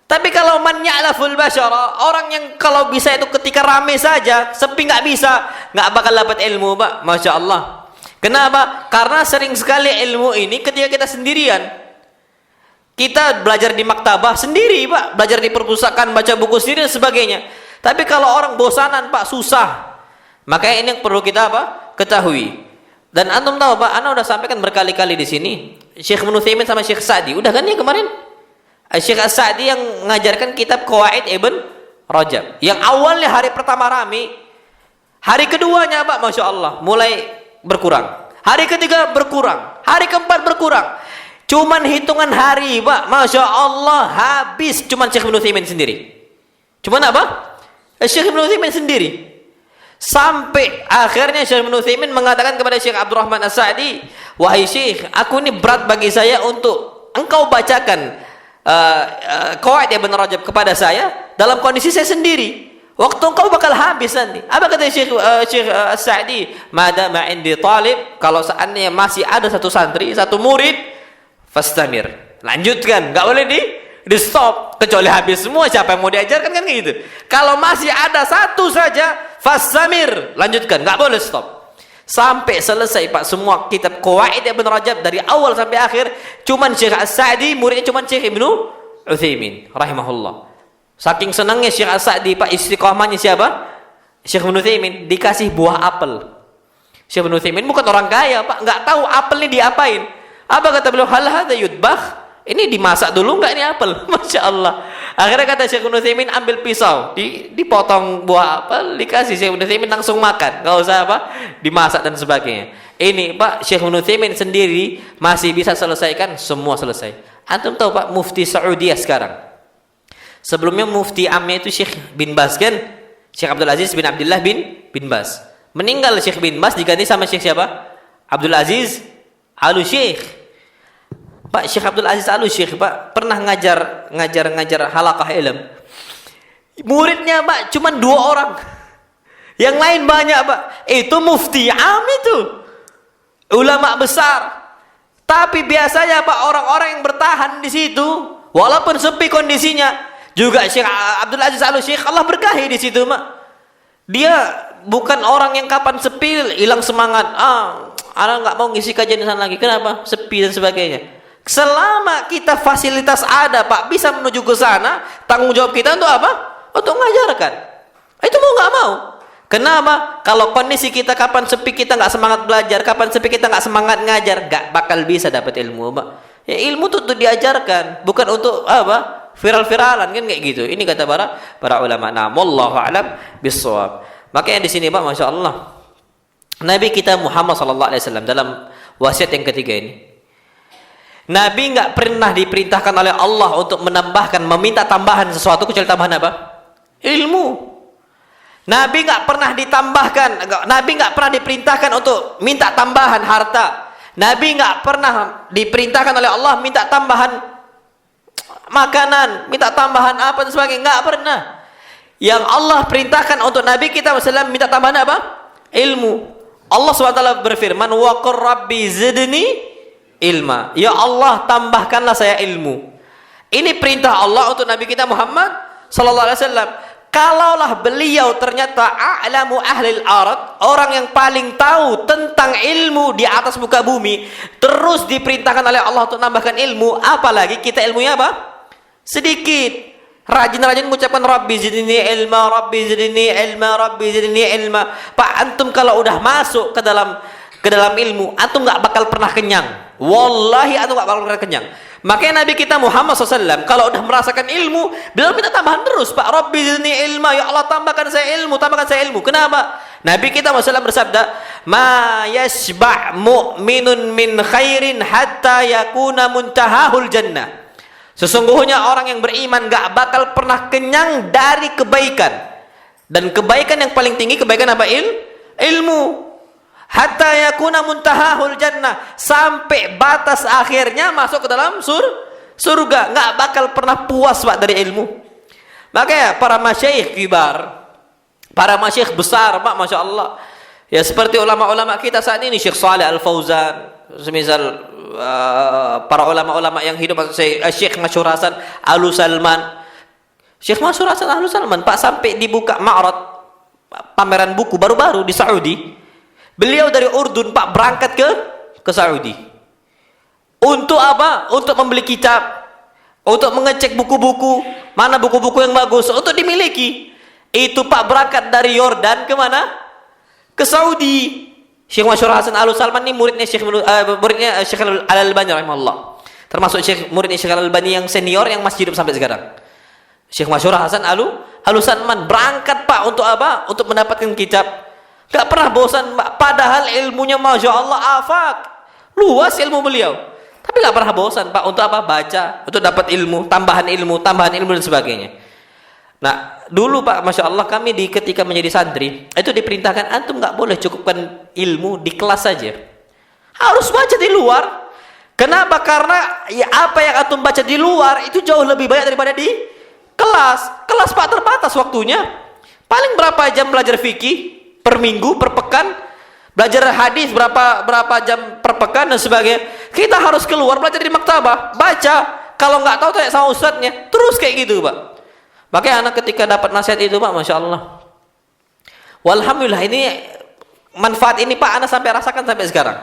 Tapi kalau man ya'laful basyara, orang yang kalau bisa itu ketika rame saja, sepi nggak bisa, nggak bakal dapat ilmu Pak, Masya Allah. Kenapa? Karena sering sekali ilmu ini ketika kita sendirian. Kita belajar di maktabah sendiri Pak, belajar di perpustakaan, baca buku sendiri dan sebagainya. Tapi kalau orang bosanan Pak, susah. Makanya ini yang perlu kita apa? Ketahui. Dan antum tahu Pak, ana udah sampaikan berkali-kali di sini. Syekh Ibnu Utsaimin sama Syekh Sa'di, udah kan ya kemarin? Syekh Sa'di yang mengajarkan kitab Qawaid Ibn Rajab. Yang awalnya hari pertama rame, hari keduanya Pak, Masya Allah, mulai berkurang. Hari ketiga berkurang, hari keempat berkurang. Cuman hitungan hari Pak, Masya Allah, habis cuman Syekh Ibnu Utsaimin sendiri. Cuman apa? Syekh Ibnu Utsaimin sendiri. Sampai akhirnya Syekh Ibnu Utsaimin mengatakan kepada Syekh Abdurrahman As-Sa'di, wahai Syekh, aku ini berat bagi saya untuk engkau bacakan Qawaid Ibn Rajab kepada saya dalam kondisi saya sendiri. Waktu engkau bakal habis nanti. Apa kata Syekh As-Sa'di? Madama indi talib, kalau seandainya masih ada satu santri, satu murid, fastamir, lanjutkan, enggak boleh di stop, kecuali habis semua siapa yang mau diajarkan kan gitu. Kalau masih ada satu saja, fasamir, lanjutkan, nggak boleh stop sampai selesai Pak semua kitab Qawaid Ibn Rajab dari awal sampai akhir. Cuman Syekh As-Sa'di muridnya cuman Syekh Ibnu Utsaimin rahimahullah. Saking senangnya Syekh As-Sa'di Pak, istiqamahnya siapa? Syekh Ibnu Utsaimin dikasih buah apel. Syekh Ibnu Utsaimin bukan orang kaya Pak, nggak tahu apel ini diapain. Apa kata beliau? Hal hadza yudbakh, ini dimasak dulu nggak ini apel? Masya Allah. Akhirnya kata Syekh Ibnu Utsaimin, ambil pisau, dipotong buah apel, dikasih. Syekh Ibnu Utsaimin langsung makan, nggak usah apa dimasak dan sebagainya. Ini Pak Syekh Ibnu Utsaimin sendiri masih bisa selesaikan semua selesai. Antum tahu Pak Mufti Saudi sekarang? Sebelumnya Mufti Amnya itu Syekh bin Baz kan? Syekh Abdul Aziz bin Abdullah bin Baz. Meninggal Syekh bin Baz diganti sama Syekh siapa? Abdul Aziz Alu Syekh. Pak Syekh Abdul Aziz Alu Syekh Pak pernah ngajar halaqah ilm. Muridnya Pak cuma 2 orang. Yang lain banyak Pak. Itu mufti am itu. Ulama besar. Tapi biasanya Pak orang-orang yang bertahan di situ walaupun sepi kondisinya, juga Syekh Abdul Aziz Alu Syekh Allah berkahi di situ Pak. Dia bukan orang yang kapan sepi hilang semangat. Anak nggak mau ngisi kajian di sana lagi. Kenapa? Sepi dan sebagainya. Selama kita fasilitas ada Pak, bisa menuju ke sana, tanggung jawab kita untuk apa? Untuk mengajarkan. Itu mau nggak mau. Kenapa? Kalau kondisi kita kapan sepi kita nggak semangat belajar, kapan sepi kita nggak semangat ngajar, nggak bakal bisa dapat ilmu Pak. Ya, ilmu itu untuk diajarkan, bukan untuk apa? Viral-viralan kan kayak gitu. Ini kata para ulama. Nah, wallahu a'lam bissawab. Makanya di sini Pak, masya Allah, Nabi kita Muhammad SAW dalam wasiat yang ketiga ini, Nabi nggak pernah diperintahkan oleh Allah untuk menambahkan, meminta tambahan sesuatu kecuali tambahan apa? Ilmu. Nabi nggak pernah ditambahkan, Nabi nggak pernah diperintahkan untuk minta tambahan harta. Nabi nggak pernah diperintahkan oleh Allah minta tambahan makanan, minta tambahan apa dan sebagainya, nggak pernah. Yang Allah perintahkan untuk Nabi kita SAW minta tambahan apa? Ilmu. Allah SWT berfirman, wa qur rabbi zidni ilma. Ya Allah, tambahkanlah saya ilmu. Ini perintah Allah untuk Nabi kita Muhammad sallallahu alaihi wasallam. Kalaulah beliau ternyata a'lamu ahlil ard, orang yang paling tahu tentang ilmu di atas muka bumi, terus diperintahkan oleh Allah untuk menambahkan ilmu, apalagi kita ilmunya apa? Sedikit. Rajin-rajin mengucapkan Rabbi zidni ilma, Rabbi zidni ilma, Rabbi zidni ilma. Pak, antum kalau udah masuk ke dalam ilmu, antum nggak bakal pernah kenyang. Wallahi antum nggak bakal pernah kenyang. Makanya Nabi kita Muhammad SAW kalau udah merasakan ilmu, beliau minta tambahan terus, Pak. Rabbi zidni ilma, ya Allah tambahkan saya ilmu, tambahkan saya ilmu. Kenapa? Nabi kita SAW bersabda, ma yashba' mu'minun min khairin hatta yakuna muntahahul jannah. Sesungguhnya orang yang beriman gak bakal pernah kenyang dari kebaikan. Dan kebaikan yang paling tinggi, kebaikan apa? Ilmu. Hatta yakuna muntahahul jannah, sampai batas akhirnya masuk ke dalam surga. Gak bakal pernah puas Pak dari ilmu. Makanya para masyayikh kibar, para masyayikh besar Pak, Masya Allah, ya seperti ulama-ulama kita saat ini, Syekh Saleh Al-Fauzan, semisal para ulama-ulama yang hidup, Syekh Masyhur Hasan Alu Salman. Syekh Masyhur Hasan Alu Salman Pak sampai dibuka ma'rad pameran buku baru-baru di Saudi. Beliau dari Urdun Pak berangkat ke Saudi. Untuk apa? Untuk membeli kitab, untuk mengecek buku-buku, mana buku-buku yang bagus untuk dimiliki. Itu Pak berangkat dari Yordan ke mana? Ke Saudi. Syekh Masyhur Hasan Alu Salman ini muridnya Syekh Al-Albani rahimahullah. Termasuk muridnya Syekh Al-Albani yang senior yang masih hidup sampai sekarang. Syekh Masyhur Hasan Alu Salman berangkat Pak untuk apa? Untuk mendapatkan kitab. Gak pernah bosan Pak. Padahal ilmunya Masya Allah afak. Luas ilmu beliau. Tapi gak pernah bosan Pak untuk apa? Baca, untuk dapat ilmu, tambahan ilmu dan sebagainya. Nah, dulu Pak, Masya Allah, kami ketika menjadi santri, itu diperintahkan, antum nggak boleh cukupkan ilmu di kelas saja. Harus baca di luar. Kenapa? Karena ya, apa yang antum baca di luar, itu jauh lebih banyak daripada di kelas. Kelas Pak terbatas waktunya. Paling berapa jam belajar fikih per minggu, per pekan. Belajar hadis berapa jam per pekan dan sebagainya. Kita harus keluar belajar di maktabah, baca. Kalau nggak tahu tanya sama ustadznya. Terus kayak gitu, Pak. Makanya anak ketika dapat nasihat itu, Pak, Masya Allah. Walhamdulillah, ini manfaat ini, Pak, anak sampai rasakan sampai sekarang.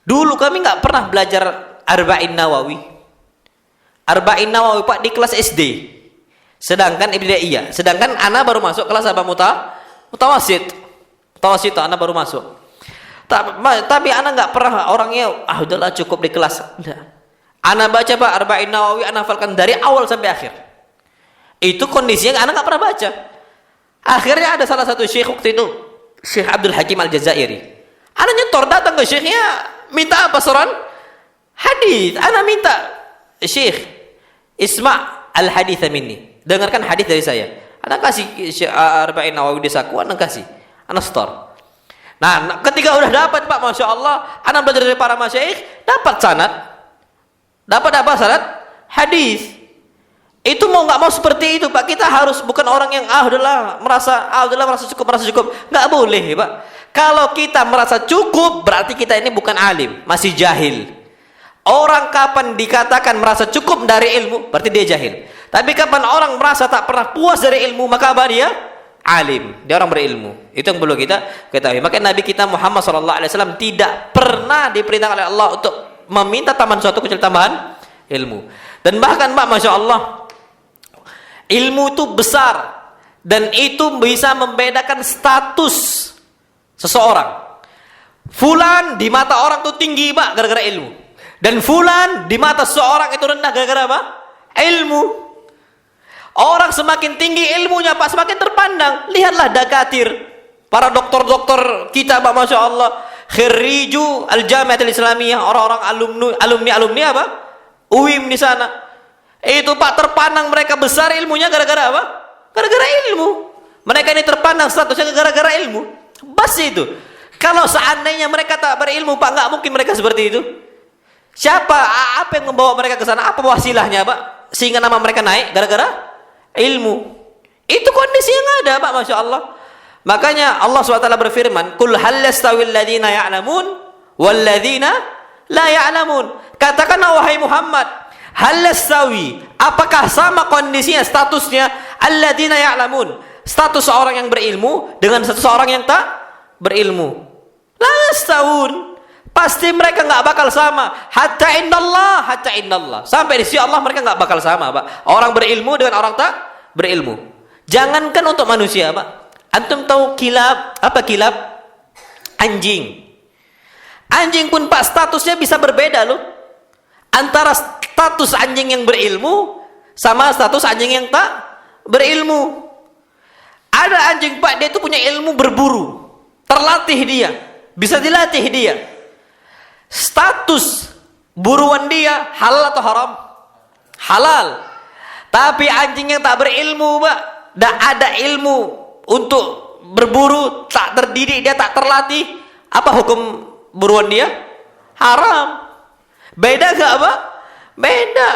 Dulu kami nggak pernah belajar Arba'in Nawawi. Arba'in Nawawi, Pak, di kelas SD. Sedangkan ibtidaiyah. Sedangkan anak baru masuk kelas apa? Mutawasid. Mutawasid itu anak baru masuk. Tapi anak nggak pernah orangnya, udahlah cukup di kelas. Udah. Anak baca, Pak, Arba'in Nawawi, anak hafalkan dari awal sampai akhir. Itu kondisinya anak nggak pernah baca. Akhirnya ada salah satu syekh waktu itu, Syekh Abdul Hakim Al-Jazairi. Anak nyetor datang ke syekhnya, minta apa soran? Hadis. Anak minta, Syekh, isma' al-haditha minni. Dengarkan hadis dari saya. Anak kasih Arba'in Nawawi di saku, anak kasih. Anak store. Nah, ketika udah dapat, Pak, Masya Allah, anak belajar dari para masyayikh, dapat sanad. Dapat apa sanad? Hadis. Itu mau nggak mau seperti itu, Pak. Kita harus bukan orang yang udahlah merasa cukup. Nggak boleh, Pak. Kalau kita merasa cukup, berarti kita ini bukan alim, masih jahil. Orang kapan dikatakan merasa cukup dari ilmu, berarti dia jahil. Tapi kapan orang merasa tak pernah puas dari ilmu, maka apa dia? Alim. Dia orang berilmu. Itu yang perlu kita ketahui. Maka Nabi kita Muhammad SAW tidak pernah diperintahkan oleh Allah untuk meminta tambahan suatu kecuali tambahan ilmu. Dan bahkan, Pak, Masya Allah, ilmu itu besar dan itu bisa membedakan status seseorang. Fulan di mata orang itu tinggi, Pak, gara-gara ilmu. Dan fulan di mata seseorang itu rendah gara-gara apa? Ilmu. Orang semakin tinggi ilmunya, Pak, semakin terpandang. Lihatlah dakatir, para dokter-dokter kita, Pak, Masya Allah, khiriju al-jamiatul islamiyah, orang-orang alumni apa? UIM di sana. Itu, Pak, terpandang mereka besar ilmunya gara-gara apa? Gara-gara ilmu. Mereka ini terpandang statusnya gara-gara ilmu. Bas itu. Kalau seandainya mereka tak berilmu, Pak, nggak mungkin mereka seperti itu. Siapa? Apa yang membawa mereka ke sana? Apa wasilahnya, Pak? Sehingga nama mereka naik gara-gara ilmu. Itu kondisi yang ada, Pak, Masya Allah. Makanya Allah SWT berfirman, "Qul hal yastawil ladzina ya'lamun wal ladzina la ya'lamun." Katakanlah, wahai Muhammad, hal yastawi, apakah sama kondisinya, statusnya alladzina ya'lamun, status seorang yang berilmu dengan status seorang yang tak berilmu? La yastawun. Pasti mereka nggak bakal sama. Hatta indallah. Sampai di sisi Allah mereka nggak bakal sama, Pak. Orang berilmu dengan orang tak berilmu. Jangankan untuk manusia, Pak. Antum tahu kilab? Apa kilab? Anjing. Anjing pun, Pak, statusnya bisa berbeda loh. Antara status anjing yang berilmu sama status anjing yang tak berilmu. Ada anjing, Pak, dia itu punya ilmu berburu. Terlatih dia. Bisa dilatih dia. Status buruan dia halal atau haram? Halal. Tapi anjing yang tak berilmu, Pak, tak ada ilmu untuk berburu, tak terdidik, dia tak terlatih, apa hukum buruan dia? Haram. Beda gak, Pak? Beda.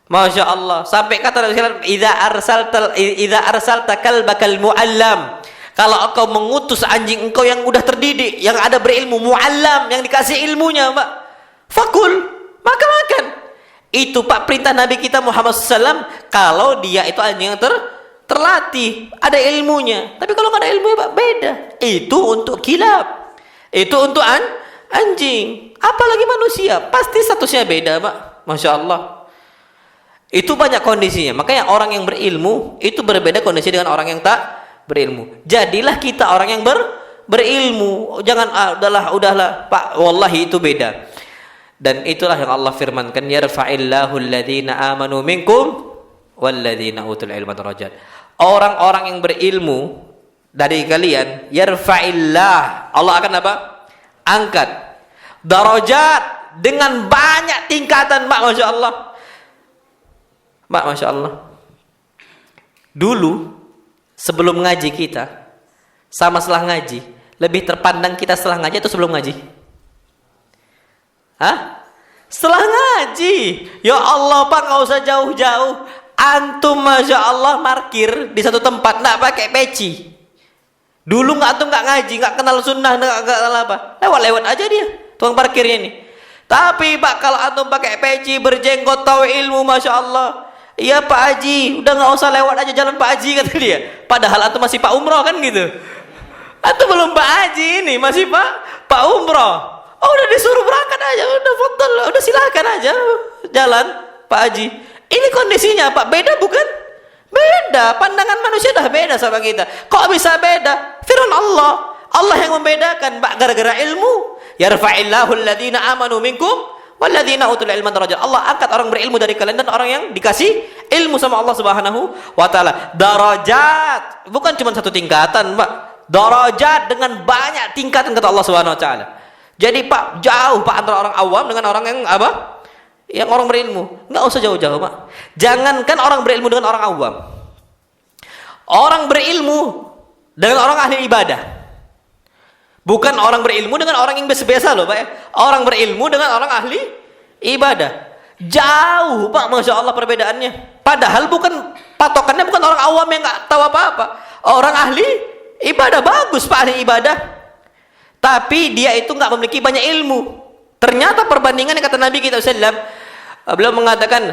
Masya Allah. Sampai kata Rasulullah, idza arsalta kalbakal muallam. Kalau engkau mengutus anjing engkau yang udah terdidik, yang ada berilmu, muallam, yang dikasih ilmunya, Pak, fakul, maka makan. Itu, Pak, perintah Nabi kita Muhammad SAW. Kalau dia itu anjing yang terlatih, ada ilmunya. Tapi kalau nggak ada ilmunya, Pak, beda. Itu untuk kilab. Itu untuk anjing. Apalagi manusia, pasti statusnya beda, Pak. Masya Allah. Itu banyak kondisinya. Makanya orang yang berilmu itu berbeda kondisi dengan orang yang tak berilmu. Jadilah kita orang yang berilmu. Jangan udahlah, Pak, wallahi itu beda. Dan itulah yang Allah firmankan, yarfa'illahu alladhina amanu minkum walladhina utul ilma darajat. Orang-orang yang berilmu dari kalian, yarfa'illah, Allah akan apa? Angkat darajat dengan banyak tingkatan, Pak, Masya Allah. Pak, Masya Allah. Dulu sebelum ngaji kita sama setelah ngaji, lebih terpandang kita setelah ngaji atau sebelum ngaji? Hah? Setelah ngaji. Ya Allah, Pak, nggak usah jauh-jauh. Antum, Masya Allah, parkir di satu tempat nggak pakai peci. Dulu antum nggak ngaji, nggak kenal sunnah, nggak kenal apa, lewat-lewat aja dia tukang parkirnya ini. Tapi Pak, kalau antum pakai peci, berjenggot, tahu ilmu, Masya Allah. Iya Pak Haji, udah nggak usah lewat aja jalan Pak Haji, kata dia. Padahal antum masih Pak Umroh kan gitu. Antum belum Pak Haji ini, masih Pak Umroh. Oh, udah disuruh berangkat aja, udah fadal, udah silakan aja jalan Pak Haji. Ini kondisinya Pak, beda bukan? Beda, pandangan manusia dah beda sama kita. Kok bisa beda? Firman Allah yang membedakan Pak, gara-gara ilmu. Yarfa'illahu alladhina amanu minkum walladzina utul ilma darajat. Allah angkat orang berilmu dari kalian dan orang yang dikasih ilmu sama Allah Subhanahu wa taala. Darajat, bukan cuma satu tingkatan, Pak. Darajat dengan banyak tingkatan kata Allah Subhanahu wa taala. Jadi Pak, jauh Pak antara orang awam dengan orang yang apa? Yang orang berilmu. Enggak usah jauh-jauh, Pak. Jangankan orang berilmu dengan orang awam. Orang berilmu dengan orang ahli ibadah. Bukan orang berilmu dengan orang yang biasa-biasa loh Pak ya. Orang berilmu dengan orang ahli ibadah. Jauh Pak, Masya Allah perbedaannya. Padahal patokannya bukan orang awam yang nggak tahu apa-apa. Orang ahli ibadah, bagus Pak ahli ibadah. Tapi dia itu nggak memiliki banyak ilmu. Ternyata perbandingan yang kata Nabi kita SAW, beliau mengatakan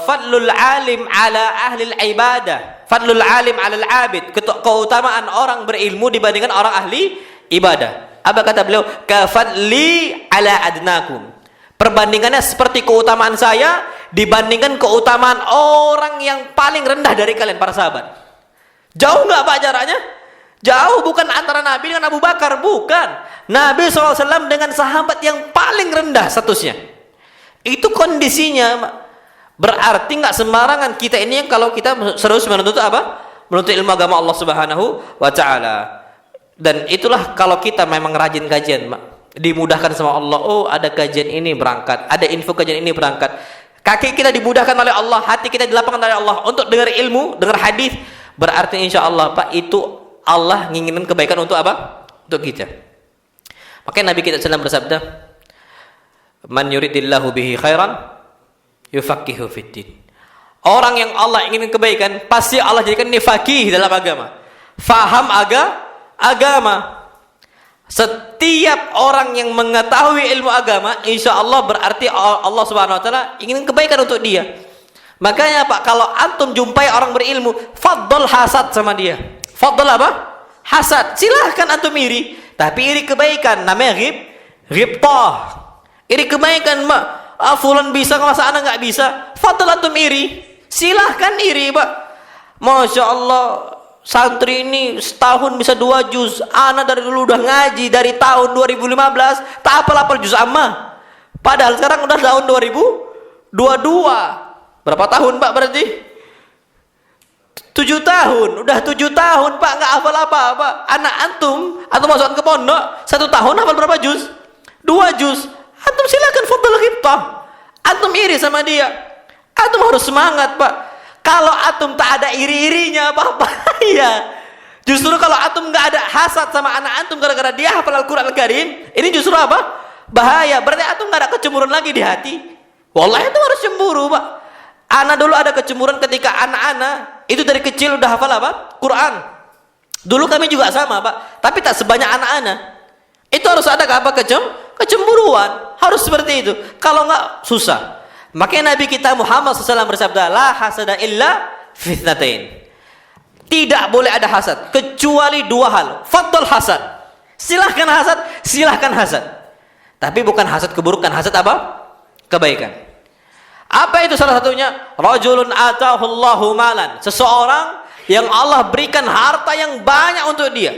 fadlul alim ala ahli ibadah, fadlul alim ala al-abid, keutamaan orang berilmu dibandingkan orang ahli ibadah. Apa kata beliau? Kafadli ala adnakum. Perbandingannya seperti keutamaan saya dibandingkan keutamaan orang yang paling rendah dari kalian para sahabat. Jauh nggak Pak jaraknya? Jauh, bukan antara Nabi dengan Abu Bakar, bukan. Nabi SAW dengan sahabat yang paling rendah statusnya. Itu kondisinya. Berarti nggak sembarangan kita ini kalau kita serius menuntut apa? Menuntut ilmu agama Allah Subhanahu wa taala. Dan itulah kalau kita memang rajin kajian, dimudahkan sama Allah. Oh, ada kajian ini berangkat, ada info kajian ini berangkat. Kaki kita dimudahkan oleh Allah, hati kita dilapangkan oleh Allah untuk dengar ilmu, dengar hadis. Berarti insya Allah Pak, itu Allah menginginkan kebaikan untuk apa? Untuk kita. Makanya Nabi kita SAW bersabda, "Man yuridillahu bihi khairan yufaqihu fiddin." Orang yang Allah ingin kebaikan, pasti Allah jadikan dia faqih dalam agama. Faham agama. Setiap orang yang mengetahui ilmu agama, insya Allah berarti Allah Subhanahu wa taala ingin kebaikan untuk dia. Makanya Pak, kalau antum jumpai orang berilmu, faddal hasad sama dia. Faddal apa? Hasad. Silahkan antum iri, tapi iri kebaikan namanya ghibtah. Iri kebaikan, Mak. Fulan bisa, masa ana nggak bisa? Faddal antum iri. Silahkan iri, Pak. Masya Allah, santri ini setahun bisa 2 juz. Ana dari dulu udah ngaji dari tahun 2015, tak apal-apal juz amma. Padahal sekarang udah tahun 2022. Berapa tahun Pak berarti? 7 tahun. Udah 7 tahun Pak nggak hafal apa-apa. Anak antum masukkan ke pondok 1 tahun hafal berapa juz? 2 juz. Antum silakan fadhal ghibtah. Antum iri sama dia. Antum harus semangat Pak. Kalau antum tak ada iri-irinya apa-apa ya. Justru kalau antum nggak ada hasad sama anak antum gara-gara dia hafal Al-Qur'an Al-Karim, ini justru apa? Bahaya. Berarti antum nggak ada kecemburuan lagi di hati. Wallahi itu harus cemburu Pak. Anak dulu ada kecemburuan ketika anak-anak itu dari kecil udah hafal apa? Quran. Dulu kami juga sama Pak, tapi tak sebanyak anak-anak. Itu harus ada apa? Kecemburuan. Harus seperti itu. Kalau enggak susah. Makanya Nabi kita Muhammad SAW bersabda, la hasada illa fitnatain. Tidak boleh ada hasad kecuali 2 hal. Faddal hasad. Silahkan hasad, silahkan hasad. Tapi bukan hasad keburukan, hasad apa? Kebaikan. Apa itu salah satunya? Rajulun atahullahu malan. Seseorang yang Allah berikan harta yang banyak untuk dia.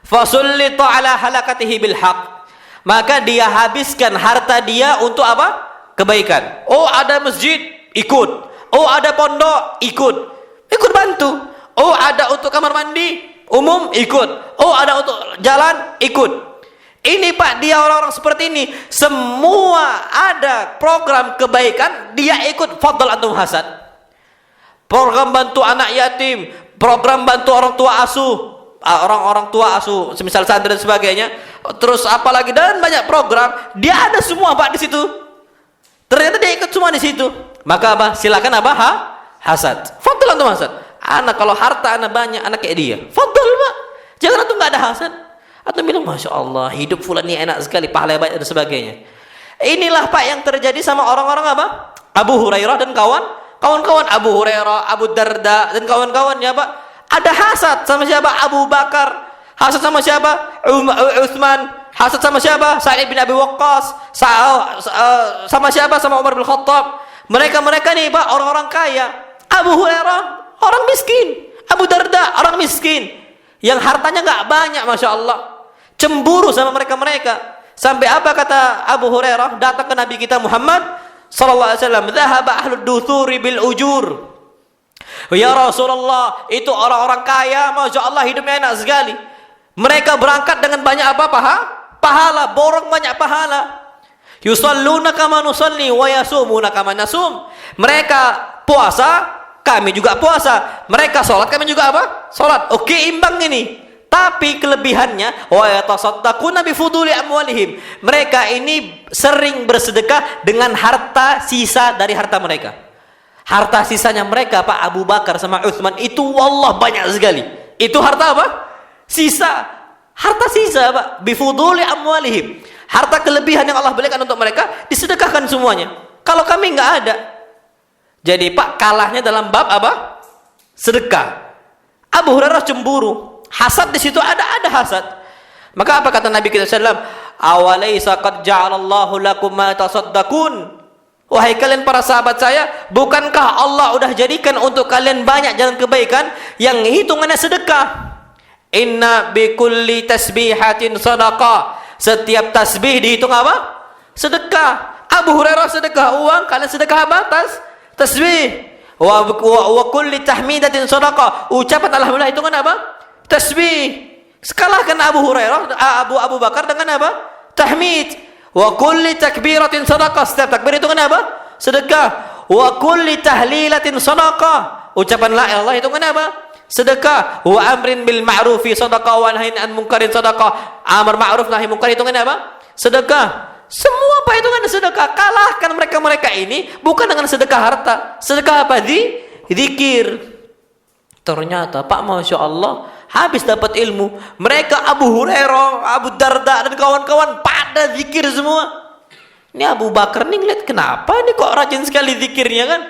Fasullita ala halakatihi bil haq. Maka dia habiskan harta dia untuk apa? Kebaikan. Oh, ada masjid, ikut. Oh, ada pondok, ikut. Ikut bantu. Oh, ada untuk kamar mandi umum, ikut. Oh, ada untuk jalan, ikut. Ini Pak, dia orang-orang seperti ini, semua ada program kebaikan, dia ikut, fadl antum hasad. Program bantu anak yatim, program bantu orang tua asuh, semisal santri dan sebagainya. Terus apalagi dan banyak program, dia ada semua Pak di situ. Ternyata dia ikut semua di situ. Maka apa? Silakan apa? Hasad. Fadl antum hasad. Anak kalau harta anak banyak, anak kayak dia. Fadl Pak. Jangan antum nggak ada hasad. Atau bilang, Masya Allah, hidup fulan ini enak sekali, pahala banyak dan sebagainya. Inilah Pak yang terjadi sama orang-orang apa? Abu Hurairah dan kawan-kawan Abu Hurairah, Abu Darda dan kawan-kawannya Pak. Ada hasad sama siapa? Abu Bakar. Hasad sama siapa? Utsman. Hasad sama siapa? Sa'id bin Abi Waqqas. Sama siapa? Sama Umar bin Khattab. Mereka nih Pak, orang-orang kaya. Abu Hurairah orang miskin. Abu Darda orang miskin. Yang hartanya nggak banyak, Masya Allah. Cemburu sama mereka. Sampai apa kata Abu Hurairah datang ke Nabi kita Muhammad sallallahu alaihi wasallam, "Dhahaba ahlud duthuri bil ujur." Ya Rasulullah, itu orang-orang kaya, Masya Allah hidupnya enak sekali. Mereka berangkat dengan banyak apa? Pahala, borong banyak pahala. Yusalluna kama nusalli wa yasumuna kama nasum. Mereka puasa, kami juga puasa. Mereka sholat, kami juga apa? Sholat. Oke, imbang ini. Tapi kelebihannya, wa yatasaddaquna bi fuduli amwalihim. Mereka ini sering bersedekah dengan harta sisa dari harta mereka. Harta sisanya mereka Pak Abu Bakar sama Utsman itu wallah banyak sekali. Itu harta apa? Sisa. Harta sisa Pak, bi fuduli amwalihim. Harta kelebihan yang Allah berikan untuk mereka disedekahkan semuanya. Kalau kami nggak ada. Jadi Pak kalahnya dalam bab apa? Sedekah. Abu Hurairah cemburu. Hasad di situ ada hasad. Maka apa kata Nabi kita sallallahu alaihi wasallam? Awalaysa qad ja'alallahu lakum ma tasaddaqun? Wahai kalian para sahabat saya, bukankah Allah udah jadikan untuk kalian banyak jalan kebaikan yang hitungannya sedekah? Inna bikulli tasbihatin sadaqah. Setiap tasbih dihitung apa? Sedekah. Abu Hurairah sedekah uang, kalian sedekah apa? Tasbih. Wa kulli tahmidatin sadaqah. Ucapan alhamdulillah hitungan apa? Tasbih. Sekalahkan Abu Hurairah, Abu Bakar dengan apa? Tahmid. Wa kulli takbiratin sadaqah. Setiap takbir hitungan apa? Sedekah. Wa kulli tahlilatin sadaqah. Ucapan la ilaha illallah hitungan apa? Sedekah. Wa amrin bil ma'rufi sadaqah wa nahyin an munkarin sadaqah. Amar ma'ruf nahi munkar hitungan apa? Sedekah. Semua Pak hitungan sedekah. Kalahkan mereka ini bukan dengan sedekah harta. Sedekah apa? Zikir. Ternyata Pak Masya Allah habis dapat ilmu. Mereka Abu Hurairah, Abu Darda dan kawan-kawan pada zikir semua. Ini Abu Bakar nih ngeliat kenapa ini kok rajin sekali zikirnya kan?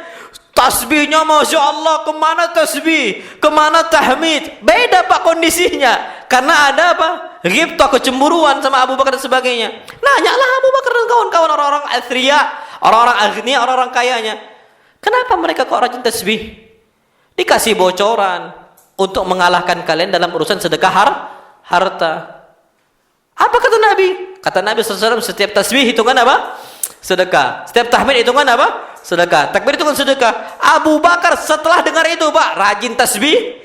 Tasbihnya Masya Allah, kemana tasbih, kemana tahmid, beda Pak kondisinya. Karena ada apa? Ghibtah, kecemburuan sama Abu Bakar dan sebagainya. Nanyalah Abu Bakar dan kawan-kawan orang-orang athriya, orang-orang agniya, orang-orang kayanya. Kenapa mereka kok rajin tasbih? Dikasih bocoran untuk mengalahkan kalian dalam urusan sedekah harta. Apa kata Nabi? Kata Nabi SAW, setiap tasbih hitungan apa? Sedekah. Setiap tahmid hitungan apa? Sedekah. Takbir hitungan sedekah. Abu Bakar setelah dengar itu Pak, rajin tasbih.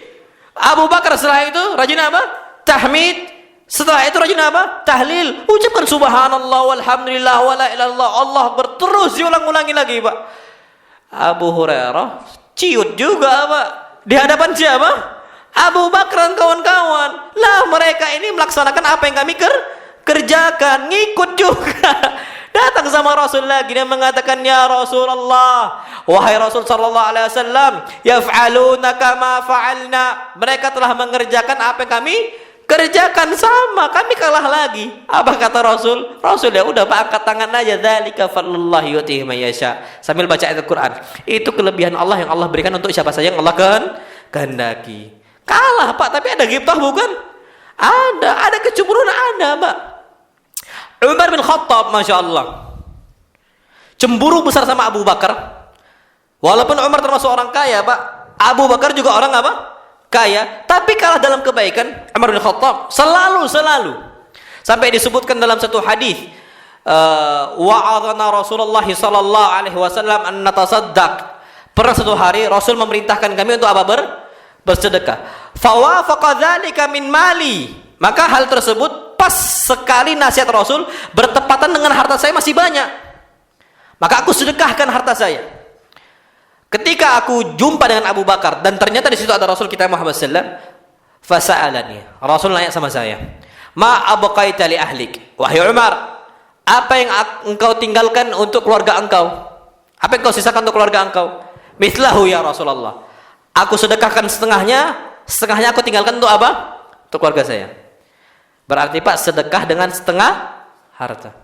Abu Bakar setelah itu rajin apa? Tahmid. Setelah itu rajin apa? Tahlil. Ucapkan subhanallah walhamdulillah wala ilaha illallah. Allah berterus diulang-ulangi lagi Pak. Abu Hurairah ciut juga Pak. Di hadapan siapa? Abu Bakar dan kawan-kawan. Lah mereka ini melaksanakan apa yang kami kerjakan, ngikut juga. Datang sama Rasul lagi dan mengatakan, ya Rasulullah, wahai Rasul sallallahu alaihi wasallam, yaf'aluna kama fa'alna. Mereka telah mengerjakan apa yang kami kerjakan, sama kami kalah lagi. Apa kata Rasul? Rasul ya udah Pak, angkat tangan aja. Dzalika fadlullahi yu'tihi man yasha. Sambil baca ayat Al-Qur'an. Itu kelebihan Allah yang Allah berikan untuk siapa saja yang Allah kehendaki. Kalah Pak, tapi ada ghibtah bukan? Ada kecemburuan ada Pak. Umar bin Khattab, Masya Allah, cemburu besar sama Abu Bakar. Walaupun Umar termasuk orang kaya Pak, Abu Bakar juga orang apa? Kaya, tapi kalah dalam kebaikan. Umar bin Khattab selalu sampai disebutkan dalam satu hadis, wa'adhana Rasulullah sallallahu alaihi wasallam an natasaddaq. Pernah satu hari Rasul memerintahkan kami untuk apa? Bersedekah. Fawafaqa dzalika min mali. Maka hal tersebut pas sekali nasihat Rasul bertepatan dengan harta saya masih banyak. Maka aku sedekahkan harta saya. Ketika aku jumpa dengan Abu Bakar dan ternyata di situ ada Rasul kita Muhammad sallallahu alaihi wasallam, fasa'alani. Rasul nanya sama saya, "Ma abqaita li ahlik?" Wahai Umar, apa yang engkau tinggalkan untuk keluarga engkau? Apa yang kau sisakan untuk keluarga engkau? Mithlahu ya Rasulullah. Aku sedekahkan setengahnya aku tinggalkan untuk apa? Untuk keluarga saya. Berarti Pak sedekah dengan setengah harta.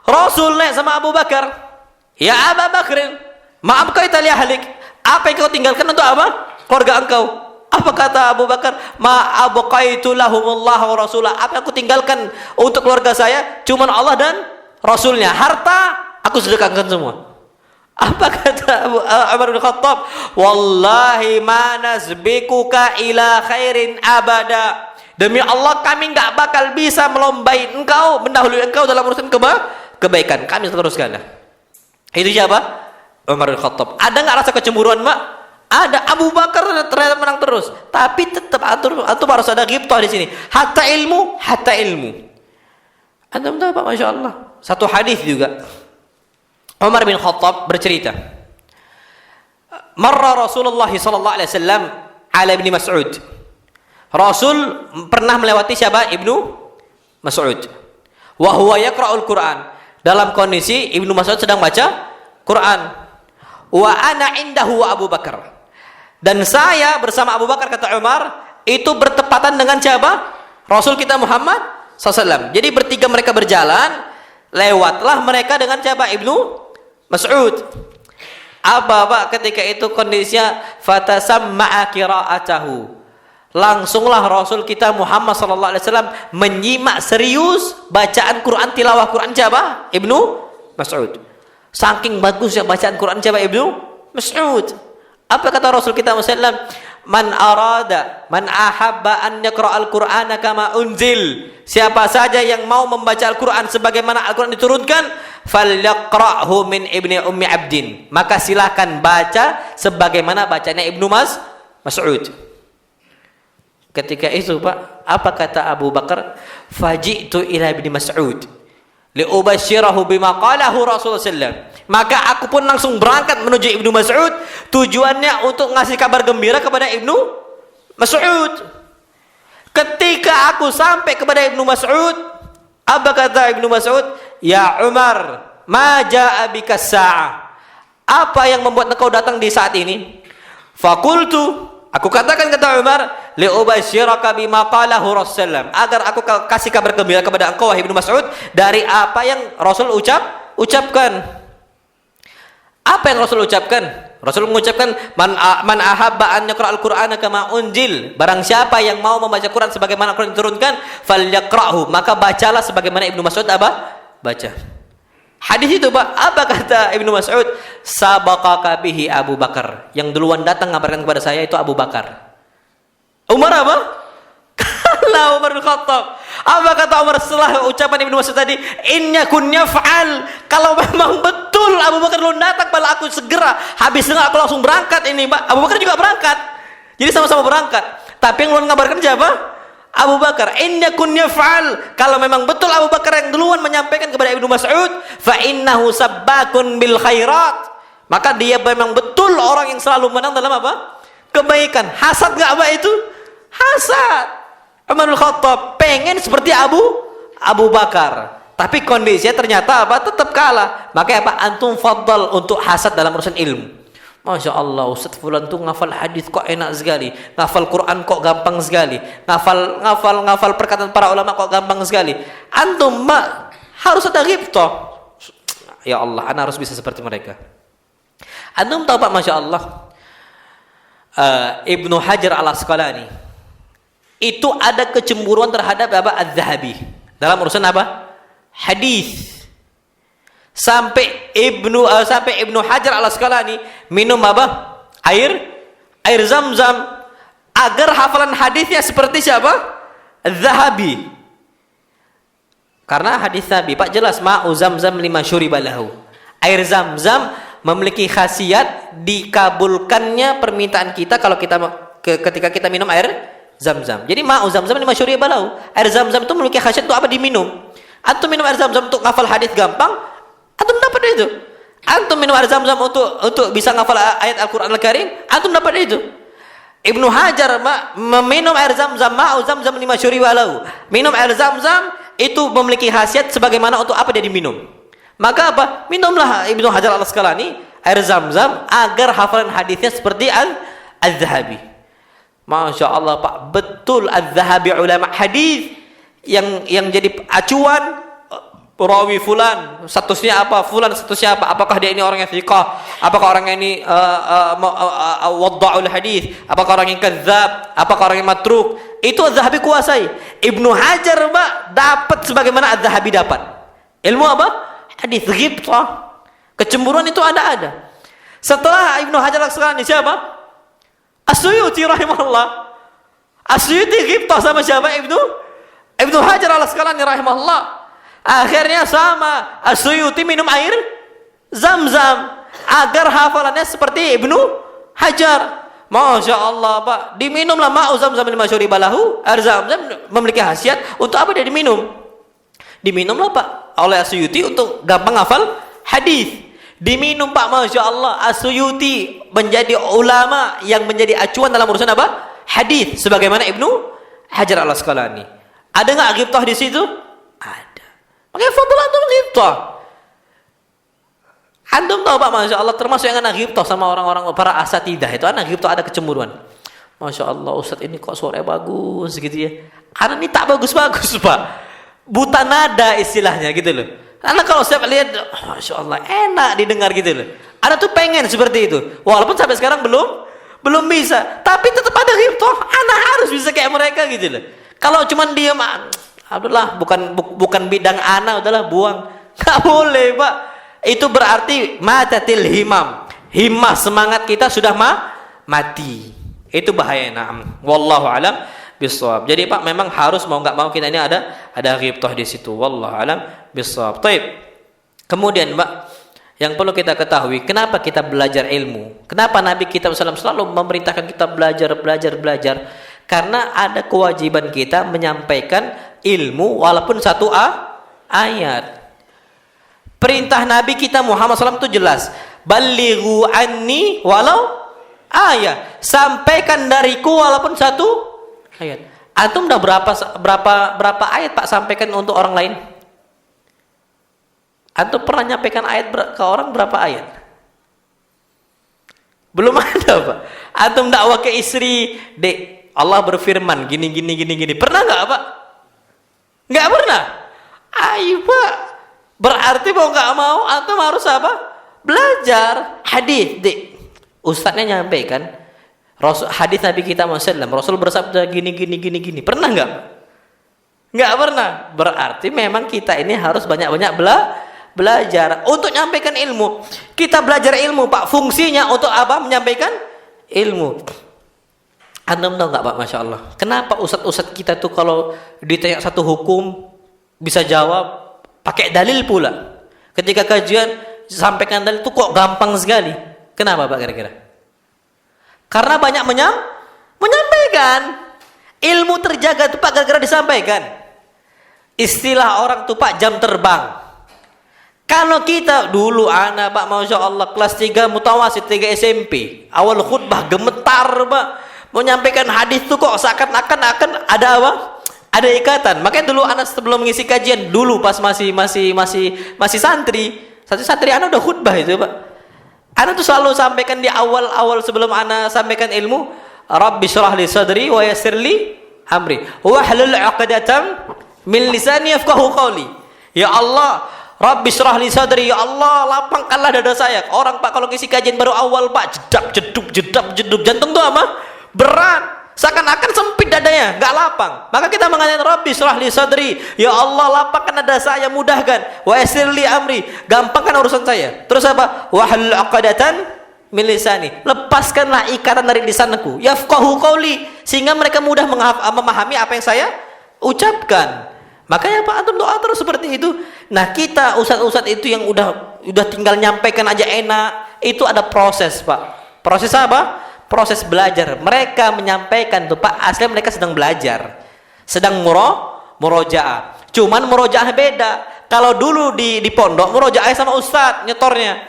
Rasul naik sama Abu Bakar. Ya Abu Bakrin, ma abqaita li ahlik. Apa yang kau tinggalkan untuk apa? Keluarga engkau. Apa kata Abu Bakar? Ma abqaitu lahumullah wa rasulah. Apa yang aku tinggalkan untuk keluarga saya? Cuman Allah dan Rasulnya. Harta aku sedekahkan semua. Apa kata Umar bin Khattab? Wallahi ma nasbikuka ila khairin abada. Demi Allah kami enggak bakal bisa melombai engkau, mendahului engkau dalam urusan kebaikan. Kami teruskan. Itu siapa? Umar bin Khattab. Ada enggak rasa kecemburuan, Mbak? Ada. Abu Bakar ternyata menang terus. Tapi tetap antum harus ada ghibtah di sini. Hatta ilmu. Antum tahu Pak, Masya Allah. Satu hadis juga. Umar bin Khattab bercerita. Marra Rasulullah sallallahu alaihi wasallam ala Ibnu Mas'ud. Rasul pernah melewati siapa? Ibnu Mas'ud. Wa huwa yaqra'ul Qur'an. Dalam kondisi Ibnu Mas'ud sedang baca Quran. Wa ana indahu wa Abu Bakar. Dan saya bersama Abu Bakar, kata Umar, itu bertepatan dengan siapa? Rasul kita Muhammad SAW. Jadi bertiga mereka berjalan, lewatlah mereka dengan siapa? Ibnu Mas'ud. Apa Pak ketika itu kondisinya? Fatasamma'a qira'atahu. Langsunglah Rasul kita Muhammad SAW menyimak serius bacaan Quran, tilawah Quran siapa? Ibnu Mas'ud. Saking bagusnya bacaan Quran siapa? Ibnu Mas'ud. Apa kata Rasul kita Muhammad? Man ahabba an yaqra'al Qur'ana kama unzil. Siapa saja yang mau membaca Al-Qur'an sebagaimana Al-Qur'an diturunkan, falyaqra'hu min ibni ummi abdin. Maka silakan baca sebagaimana bacanya Ibnu Mas'ud. Ketika itu Pak, apa kata Abu Bakar? Faji'tu ila Ibni Mas'ud liubashirahu bima qalahu Rasulullah sallallahu. Maka aku pun langsung berangkat menuju Ibnu Mas'ud, tujuannya untuk ngasih kabar gembira kepada Ibnu Mas'ud. Ketika aku sampai kepada Ibnu Mas'ud, apa kata Ibnu Mas'ud? Ya Umar, ma jaa bika sa'ah. Apa yang membuat engkau datang di saat ini? Fakultu, aku katakan kata Umar, liubashiraka bima qalahu Rasulullah, agar aku kasih kabar gembira kepada engkau wahai Ibnu Mas'ud dari apa yang Rasul ucapkan. Apa yang Rasul ucapkan? Rasul mengucapkan man ahabba an yaqra'al Qur'ana kama unzil. Barang siapa yang mau membaca Quran sebagaimana Quran diturunkan, falyaqra'hu, maka bacalah sebagaimana Ibnu Mas'ud baca. Hadis itu Pak, apa kata Ibnu Mas'ud? Sabaqaka bihi Abu Bakar. Yang duluan datang mengabarkan kepada saya itu Abu Bakar. Umar apa? Kalah Umar bin Khattab. Apa kata Umar setelah ucapan Ibnu Mas'ud tadi? Innya kun yaf'al. Kalau memang betul Abu Bakar duluan datang, malah aku segera habis dengar aku langsung berangkat ini, Pak. Abu Bakar juga berangkat. Jadi sama-sama berangkat. Tapi yang duluan mengabarkan siapa? Abu Bakar. Innya kun yaf'al. Kalau memang betul Abu Bakar yang duluan menyampaikan kepada Ibnu Mas'ud, fa innahu sabbakun bil khairat. Maka dia memang betul orang yang selalu menang dalam apa? Kebaikan. Hasad enggak Pak itu? Hasad. Umar bin Khattab pengen seperti Abu Bakar, tapi kondisinya ternyata apa? Tetap kalah. Makanya apa? Antum faddal untuk hasad dalam urusan ilmu. Masya Allah, Ustaz Fulan tuh ngafal hadis kok enak sekali, ngafal Quran kok gampang sekali, ngafal perkataan para ulama kok gampang sekali. Antum harus ada ghibtah. Ya Allah, ana harus bisa seperti mereka. Antum tahu Pak, Masya Allah, Ibnu Hajar al-Asqalani itu ada kecemburuan terhadap apa? Az-Zahabi dalam urusan apa? Hadis. Sampai Ibnu Hajar al-Asqalani minum apa? Air Zam-Zam agar hafalan hadisnya seperti siapa? Az-Zahabi. Karena hadis Nabi Pak jelas, ma'u Zam-Zam lima syuriba lahu. Air Zam-Zam memiliki khasiat dikabulkannya permintaan kita kalau ketika kita minum air Zam-Zam. Jadi ma'u Zam-Zam lima syuriba lahu. Air Zam-Zam itu memiliki khasiat untuk apa? Diminum. Antum minum air Zam-Zam untuk ngafal hadis gampang, antum dapat itu. Antum minum air Zam-Zam untuk bisa ngafal ayat Al-Qur'an Al-Karim, antum dapat itu. Ibnu Hajar meminum air Zam-Zam, ma'u Zam-Zam lima syuriba lahu. Minum air Zam-Zam itu memiliki khasiat sebagaimana untuk apa dia diminum. Maka apa? Minumlah Ibnu Hajar al-Asqalani air Zam-Zam agar hafalan hadisnya seperti Az-Zahabi. Masya Allah Pak, betul Az-Zahabi ulama hadis yang jadi acuan Perawi fulan statusnya apa, fulan statusnya apa, apakah dia ini orang yang thiqah, apakah orang ini wadda'ul hadis, apakah orang yang kadzdzab, apakah orang yang matruk. Itu Az-Zahabi kuasai. Ibnu Hajar Mbak dapat sebagaimana Az-Zahabi dapat. Ilmu apa? Hadis, ghibthah. Kecemburuan itu ada. Setelah Ibnu Hajar Al-Asqalani siapa? As-Suyuti rahimahullah. As-Suyuti ghibthah sama siapa? Ibnu Hajar Al-Asqalani rahimahullah. Akhirnya sama As-Suyuti minum air Zam-Zam agar hafalannya seperti Ibnu Hajar. Masya Allah Pak, diminumlah ma'u Zam-Zam lima syuribalahu. Air Zam-Zam memiliki khasiat untuk apa dia diminum? Diminumlah Pak oleh As-Suyuti untuk gampang hafal hadis. Diminum Pak, Masya Allah. As-Suyuti menjadi ulama yang menjadi acuan dalam urusan apa? Hadis, sebagaimana Ibnu Hajar Al-Asqalani. Ada nggak ghibthah di situ? Ada. Makanya fadl antum ghibthah. Antum tahu Pak, Masya Allah, termasuk yang anak ghibthah sama orang-orang para asatidah itu, anak ghibthah ada kecemburuan. Masya Allah, Ustadz ini kok suaranya bagus gitu ya. Anak ini tak bagus-bagus Pak. Buta nada istilahnya gitu loh. Karena kalau saya lihat, Masya Allah, enak didengar gitu loh. Anak tuh pengen seperti itu. Walaupun sampai sekarang belum bisa. Tapi tetap ada ghibthah. Anak harus bisa kayak mereka gitu loh. Kalau cuma diam, Abdullah, bukan bidang anak, udahlah buang. Nggak boleh Pak. Itu berarti matatil himam. Himmah semangat kita sudah mati. Itu bahaya. Na'am. Wallahu alam bisawab. Jadi Pak, memang harus mau nggak mau kita ini ada ghibthah di situ. Wallahu alam bisawab. Taib. Kemudian Pak, yang perlu kita ketahui, kenapa kita belajar ilmu? Kenapa Nabi kita SAW selalu memerintahkan kita belajar? Karena ada kewajiban kita menyampaikan ilmu walaupun satu ayat. Perintah Nabi kita Muhammad SAW itu jelas. Balighu anni walau ayat. Sampaikan dariku walaupun satu ayat. Antum udah berapa ayat Pak sampaikan untuk orang lain? Antum pernah nyampaikan ayat ke orang berapa ayat? Belum ada Pak. Antum dakwah ke istri, Dek, Allah berfirman gini. Pernah nggak Pak? Nggak pernah. Ayo Pak. Berarti mau nggak mau antum harus apa? Belajar hadis. Dek, ustadznya nyampaikan hadis Nabi kita Muhammad. Rasul bersabda gini. Pernah nggak? Nggak pernah. Berarti memang kita ini harus banyak-banyak belajar untuk nyampaikan ilmu. Kita belajar ilmu Pak. Fungsinya untuk apa? Menyampaikan ilmu. Antum tahu nggak Pak, Masya Allah, kenapa ustadz kita tuh kalau ditanya satu hukum bisa jawab pakai dalil pula. Ketika kajian sampaikan dalil itu kok gampang sekali. Kenapa Pak kira-kira? Karena banyak menyampaikan. Ilmu terjaga tuh Pak gara-gara disampaikan. Istilah orang tuh Pak jam terbang. Kalau kita dulu anak Pak, Masya Allah, kelas 3 mutawasid, 3 SMP, awal khutbah gemetar Pak. Menyampaikan hadis tuh kok seakan-akan ada apa? Ada ikatan. Makanya dulu anak sebelum mengisi kajian dulu pas masih santri anak udah khutbah itu Pak. Anak tuh selalu sampaikan di awal sebelum anak sampaikan ilmu, Rabbi syrah li sadri wa yassir li amri wa hlul 'uqdatam min lisani yafqahu qawli. Ya Allah, Rabbi syrah li sadri, ya Allah lapangkanlah dada saya. Orang Pak kalau ngisi kajian baru awal Pak, jedap jedub jantung tuh apa? Berat, seakan-akan sempit dadanya, nggak lapang. Maka kita mengatakan Rabbi syrah li sadri, ya Allah lapangkan dada saya, mudahkan. Wa yassir li amri, gampangkan urusan saya. Terus apa? Wa hlul 'uqdatan min lisani, lepaskanlah ikatan dari lisanku. Yafqahu qawli, sehingga mereka mudah memahami apa yang saya ucapkan. Makanya Pak antum doa terus seperti itu. Nah, kita ustadz itu yang udah tinggal nyampaikan aja enak, itu ada proses Pak. Proses apa? Proses belajar. Mereka menyampaikan tuh Pak, aslinya mereka sedang belajar, sedang murojaah. Cuman murojaah beda. Kalau dulu di pondok murojaah sama ustadz nyetornya.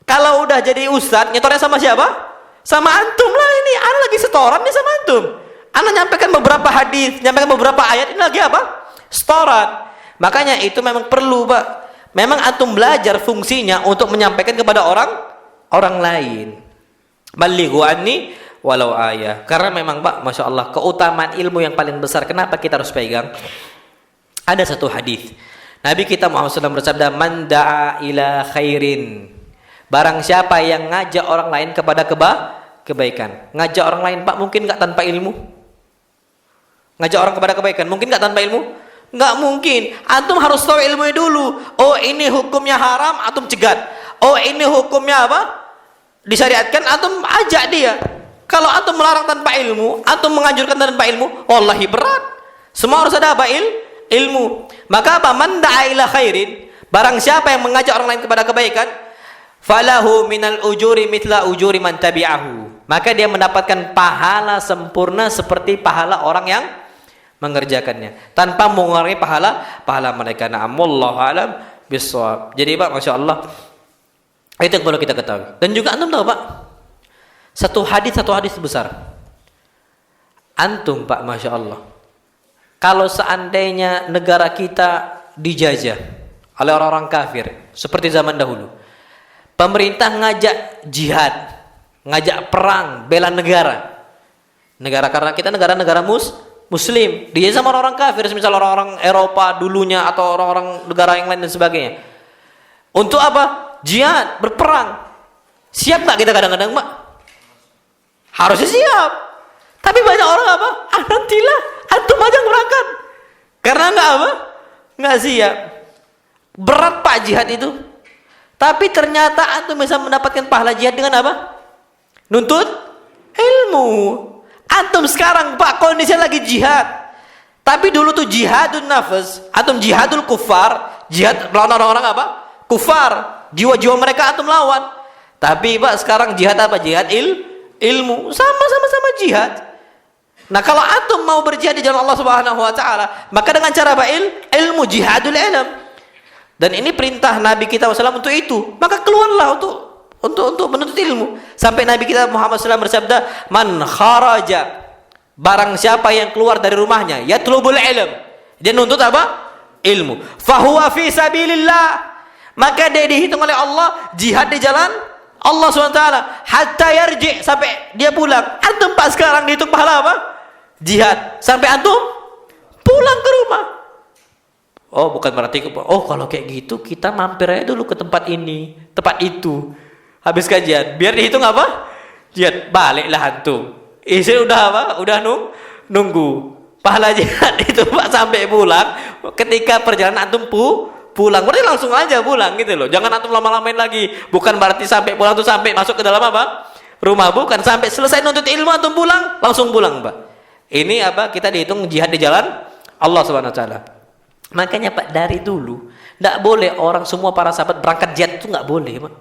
Kalau udah jadi ustadz nyetornya sama siapa? Sama antum lah ini. Ana lagi setoran nih sama antum. Ana nyampaikan beberapa hadis, nyampaikan beberapa ayat, ini lagi apa? Setoran. Makanya itu memang perlu Pak. Memang antum belajar fungsinya untuk menyampaikan kepada orang lain. Balighu anni walau ayah. Karena memang Pak, Masya Allah, keutamaan ilmu yang paling besar. Kenapa kita harus pegang? Ada satu hadis Nabi kita Muhammad SAW bersabda, "Man da'a ila khairin." Barang siapa yang ngajak orang lain kepada kebaikan. Ngajak orang lain, Pak, mungkin enggak tanpa ilmu? Ngajak orang kepada kebaikan, mungkin enggak tanpa ilmu? Enggak mungkin. Antum harus tahu ilmunya dulu. Oh, ini hukumnya haram, antum cegat. Oh, ini hukumnya apa? Disyariatkan, antum ajak dia. Kalau antum melarang tanpa ilmu, antum menganjurkan tanpa ilmu, wallahi berat. Semua harus ada apa? Ilmu. Maka apa? Man da'a ila khairin, barang siapa yang mengajak orang lain kepada kebaikan, falahu minal ujuri mithla ujuri man tabi'ahu, maka dia mendapatkan pahala sempurna seperti pahala orang yang mengerjakannya, tanpa mengurangi pahala mereka. Na'am, wallahu a'lam bissawab. Jadi Pak, Masya Allah, itu yang perlu kita ketahui. Dan juga antum tahu Pak, satu hadis besar. Antum Pak, Masya Allah, kalau seandainya negara kita dijajah oleh orang-orang kafir seperti zaman dahulu, pemerintah ngajak jihad, ngajak perang, bela negara, karena kita negara muslim, dijajah sama orang-orang kafir, misal orang-orang Eropa dulunya atau orang-orang negara yang lain dan sebagainya. Untuk apa? Jihad, berperang. Siap nggak kita kadang-kadang Pak? Harusnya siap. Tapi banyak orang apa? Nantilah, antum aja berangkat. Karena nggak apa? Nggak siap. Berat Pak jihad itu. Tapi ternyata antum bisa mendapatkan pahala jihad dengan apa? Nuntut ilmu. Antum sekarang Pak kondisinya lagi jihad. Tapi dulu tuh jihadun nafas, antum jihadul kufar, jihad melawan orang-orang apa? Kufar. Jiwa-jiwa mereka antum lawan. Tapi Pak sekarang jihad apa? Jihad ilmu. Sama-sama jihad. Nah, kalau antum mau berjihad di jalan Allah Subhanahu wa taala, maka dengan cara apa? Ilmu, jihadul ilm. Dan ini perintah Nabi kita SAW untuk itu. Maka keluarlah untuk menuntut ilmu. Sampai Nabi kita Muhammad SAW bersabda, "Man kharaja," barang siapa yang keluar dari rumahnya, yatlubul ilm, dia nuntut apa? Ilmu. Fahuwa fi sabilillah, maka dia dihitung oleh Allah jihad di jalan Allah SWT. Hatta yarji, sampai dia pulang. Antum Pak sekarang dihitung pahala apa? Jihad. Sampai antum pulang ke rumah. Oh, bukan berarti kalau kayak gitu kita mampir aja dulu ke tempat ini, tempat itu. Habis kajian, biar dihitung apa? Jihad. Baliklah antum. Istri udah apa? Udah nunggu. Pahala jihad itu Pak sampai pulang. Ketika perjalanan antum pulang, berarti langsung aja pulang gitu loh. Jangan antum lama-lamain lagi. Bukan berarti sampai pulang tuh sampai masuk ke dalam apa? Rumah, bukan. Sampai selesai nuntut ilmu antum pulang, langsung pulang Pak. Ini apa? Kita dihitung jihad di jalan Allah Subhanahu wa taala. Makanya Pak, dari dulu enggak boleh orang semua para sahabat berangkat jihad, itu enggak boleh Pak.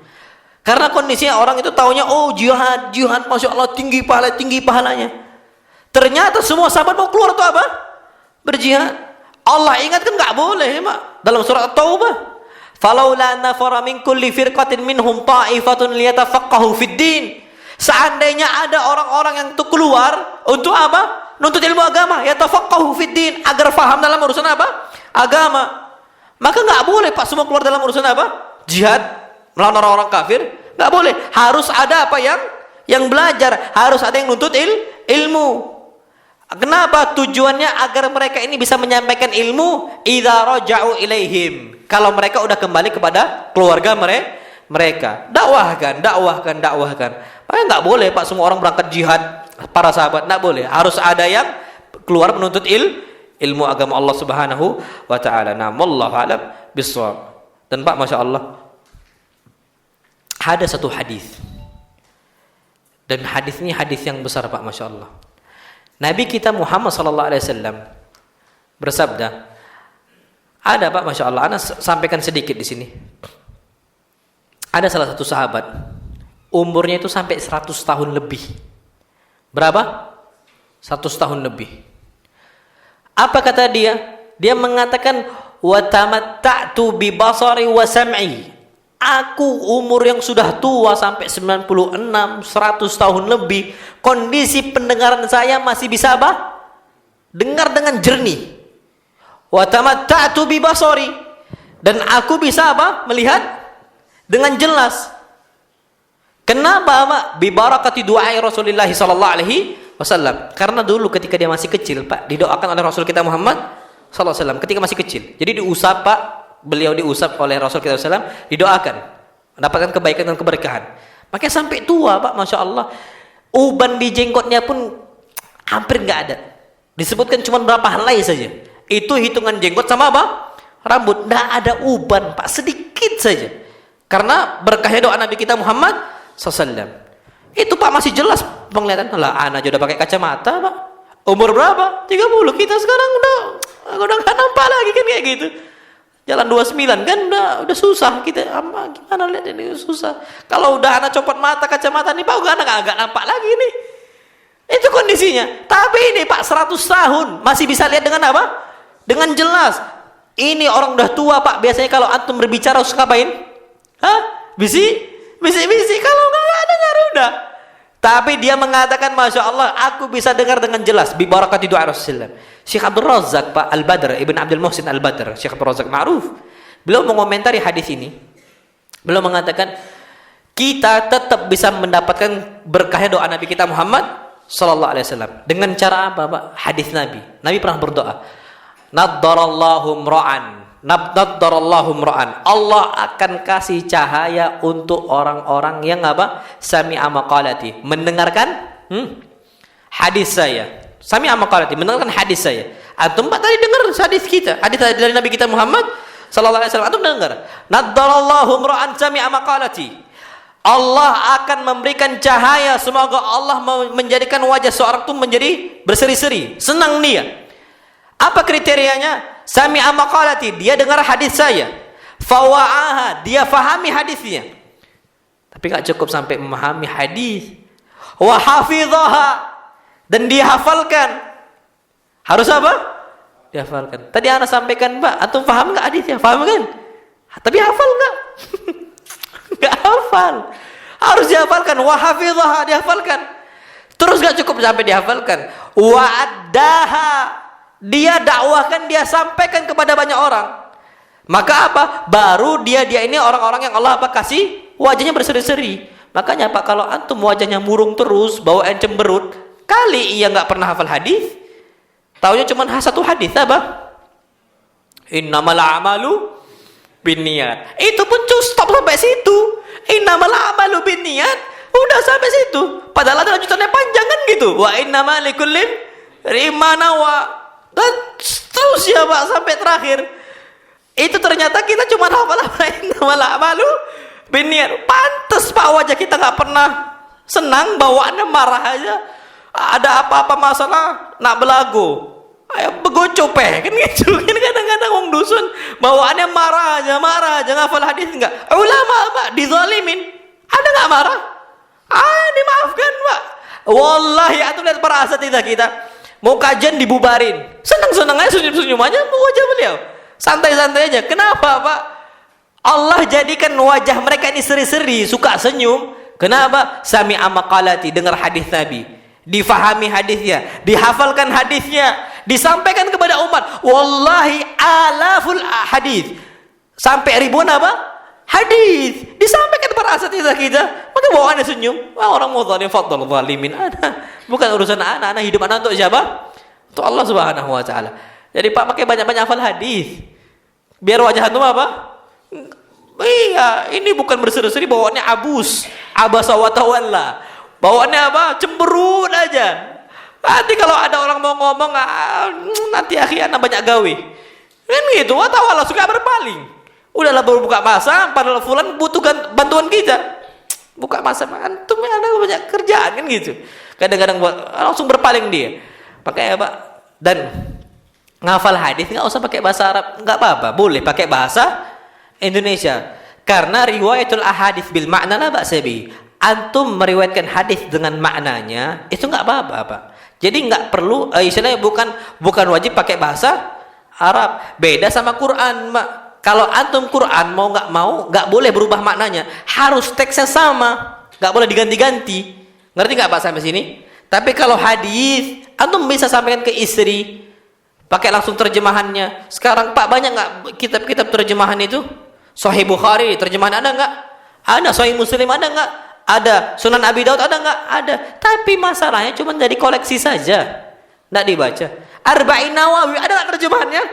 Karena kondisinya orang itu taunya jihad, Masya Allah tinggi pahalanya. Ternyata semua sahabat mau keluar tuh apa? Berjihad. Allah ingatkan enggak boleh Pak. Dalam surat At-Taubah, "Falaula nafara min kulli firqatin minhum ta'ifatun liyatafaqahu fid din." Seandainya ada orang-orang yang tuh keluar untuk apa? Nuntut ilmu agama, yatafaqahu fid din, agar faham dalam urusan apa? Agama. Maka enggak boleh Pak semua keluar dalam urusan apa? Jihad melawan orang-orang kafir, enggak boleh. Harus ada apa yang belajar, harus ada yang nuntut ilmu. Kenapa? Tujuannya agar mereka ini bisa menyampaikan ilmu idza raja'u ilaihim. Kalau mereka udah kembali kepada keluarga mereka. Dakwahkan. Makanya enggak boleh Pak semua orang berangkat jihad, para sahabat, enggak boleh. Harus ada yang keluar menuntut ilmu agama Allah Subhanahu wa taala. Nah, wallahu a'lam bissawab. Dan Pak, Masya Allah, ada satu hadis. Dan hadis ini hadis yang besar Pak, Masya Allah. Nabi kita Muhammad sallallahu alaihi wasallam bersabda, ada Pak, Masya Allah, ana sampaikan sedikit di sini. Ada salah satu sahabat, umurnya itu sampai 100 tahun lebih. Berapa? 100 tahun lebih. Apa kata dia? Dia mengatakan, "Wa tamatta'tu bi basari wa sam'i." Aku umur yang sudah tua sampai 96, 100 tahun lebih, kondisi pendengaran saya masih bisa apa? Dengar dengan jernih. Wa tamatta'tu bi basari, dan aku bisa apa? Melihat dengan jelas. Kenapa, Pak? Bi barakati du'ai Rasulullah sallallahu alaihi wasallam. Karena dulu ketika dia masih kecil, Pak, didoakan oleh Rasul kita Muhammad sallallahu alaihi wasallam ketika masih kecil. Jadi diusap Pak beliau diusap oleh Rasul kita SAW, didoakan mendapatkan kebaikan dan keberkahan. Makanya sampai tua Pak, Masya Allah, uban di jenggotnya pun hampir nggak ada. Disebutkan cuma berapa helai saja. Itu hitungan jenggot sama apa? Rambut. Nggak ada uban Pak, sedikit saja. Karena berkahnya doa Nabi kita Muhammad SAW. Itu Pak masih jelas penglihatan. Lah anak aja udah pakai kacamata Pak. Umur berapa? 30. Kita sekarang udah nggak nampak lagi kan kayak gitu. Jalan 29 kan udah susah kita. Gimana lihat ini susah. Kalau udah anak copot mata kacamata nih Pak, anak agak nampak lagi nih. Itu kondisinya. Tapi ini Pak 100 tahun masih bisa lihat dengan apa? Dengan jelas. Ini orang udah tua Pak. Biasanya kalau antum berbicara harus ngapain? Hah? Bisi. Kalau nggak dengar udah. Tapi dia mengatakan, Masya Allah, aku bisa dengar dengan jelas. Bi barakati doa Rasulullah. Syekh Abdul Razak Pak Al-Badr, Ibn Abdul Muhsin Al-Badr, Syekh Abdul Razak ma'ruf. Beliau mengomentari hadis ini. Beliau mengatakan, kita tetap bisa mendapatkan berkahnya doa Nabi kita Muhammad sallallahu alaihi wasallam. Dengan cara apa Pak? Hadis Nabi. Nabi pernah berdoa. Naddarallahu mra'an. Allah akan kasih cahaya untuk orang-orang yang apa? Sami'a maqalati, mendengarkan hadis saya. Sami'a maqalati, mendengarkan hadis saya. Antum Pak tadi dengar hadis kita, hadis dari Nabi kita Muhammad sallallahu alaihi wasallam. Antum dengar? Naddarallahu mra'an sami'a maqalati. Allah akan memberikan cahaya, semoga Allah menjadikan wajah seorang itu menjadi berseri-seri, senang dia. Apa kriterianya? Sami'a maqalati, dia dengar hadis saya. Fawa'aha, dia fahami hadisnya. Tapi enggak cukup sampai memahami hadis. Wa hafidhaha, dan dia hafalkan. Harus apa? Dihafalkan. Tadi ana sampaikan, Pak, antum paham enggak hadisnya? Paham kan? Tapi hafal enggak? Enggak hafal. Harus dihafalkan. Wa hafidhaha, dihafalkan. Terus enggak cukup sampai dihafalkan. Wa addaha, dia dakwahkan, dia sampaikan kepada banyak orang. Maka apa? Baru dia ini orang-orang yang Allah apa kasih wajahnya berseri-seri. Makanya Pak, kalau antum wajahnya murung terus, bawaan cemberut, kali ia nggak pernah hafal hadis, taunya cuma satu hadis apa? Innamal a'malu binniyat. Itu pun stop sampai situ. Innamal a'malu binniyat, udah sampai situ. Padahal ada lanjutannya panjang kan gitu. Wa innamal likulli rimana wa, dan terus ya Pak sampai terakhir. Itu ternyata kita cuma hafal innamal a'malu binniyat. Pantes Pak wajah kita nggak pernah senang, bawaannya marah aja. Ada apa-apa masalah nak belagu, ayo begocopeh kan gitu kan. Kadang-kadang wong dusun bawaannya marah aja ngafal hadis enggak. Ulama Pak dizalimin, ada nggak marah? Dimaafkan Pak. Wallahi antum lihat para asatidzah kita mau kajian dibubarin, senang-senang aja, senyum-senyum aja wajah beliau, santai-santai aja. Kenapa Pak? Allah jadikan wajah mereka ini seri-seri, suka senyum. Kenapa? Sami'a maqalati, dengar hadis Nabi, difahami hadisnya, dihafalkan hadisnya, disampaikan kepada umat. Wallahi alaful hadis, sampai ribuan apa? Hadis disampaikan para asatidzah kita. Maka bawaannya senyum. Wah, orang mau zalim, fadl zalimin. Bukan urusan anak hidup anak untuk siapa? Untuk Allah Subhanahu wa taala. Jadi Pak pakai banyak-banyak hafal hadis. Biar wajah antum apa? Iya, ini bukan berseri-seri, bawaannya abasa wa tawalla. Bawaannya apa? Cemberut aja. Nanti kalau ada orang mau ngomong, nanti akhirnya banyak gawe. Kan gitu, wa tawalla, suka berpaling. Udahlah baru buka masa, padahal fulan butuh bantuan kita. Buka masa, antum ada banyak kerjaan kan gitu. Kadang-kadang langsung berpaling dia. Makanya Pak, dan ngafal hadis nggak usah pakai bahasa Arab, nggak apa-apa, boleh pakai bahasa Indonesia. Karena riwayatul ahadits bil makna la ba'sa bi. Antum meriwayatkan hadis dengan maknanya, itu nggak apa-apa, Pak. Jadi nggak perlu, istilahnya bukan wajib pakai bahasa Arab. Beda sama Quran, Pak. Kalau antum Quran mau nggak boleh berubah maknanya, harus teksnya sama, nggak boleh diganti-ganti. Ngerti nggak Pak sampai sini? Tapi kalau hadis, antum bisa sampaikan ke istri, pakai langsung terjemahannya. Sekarang Pak banyak nggak kitab-kitab terjemahan itu? Sahih Bukhari terjemahan ada nggak? Ada. Sahih Muslim ada nggak? Ada. Sunan Abi Daud ada nggak? Ada. Tapi masalahnya cuma jadi koleksi saja, nggak dibaca. Arba'in Nawawi ada nggak terjemahannya?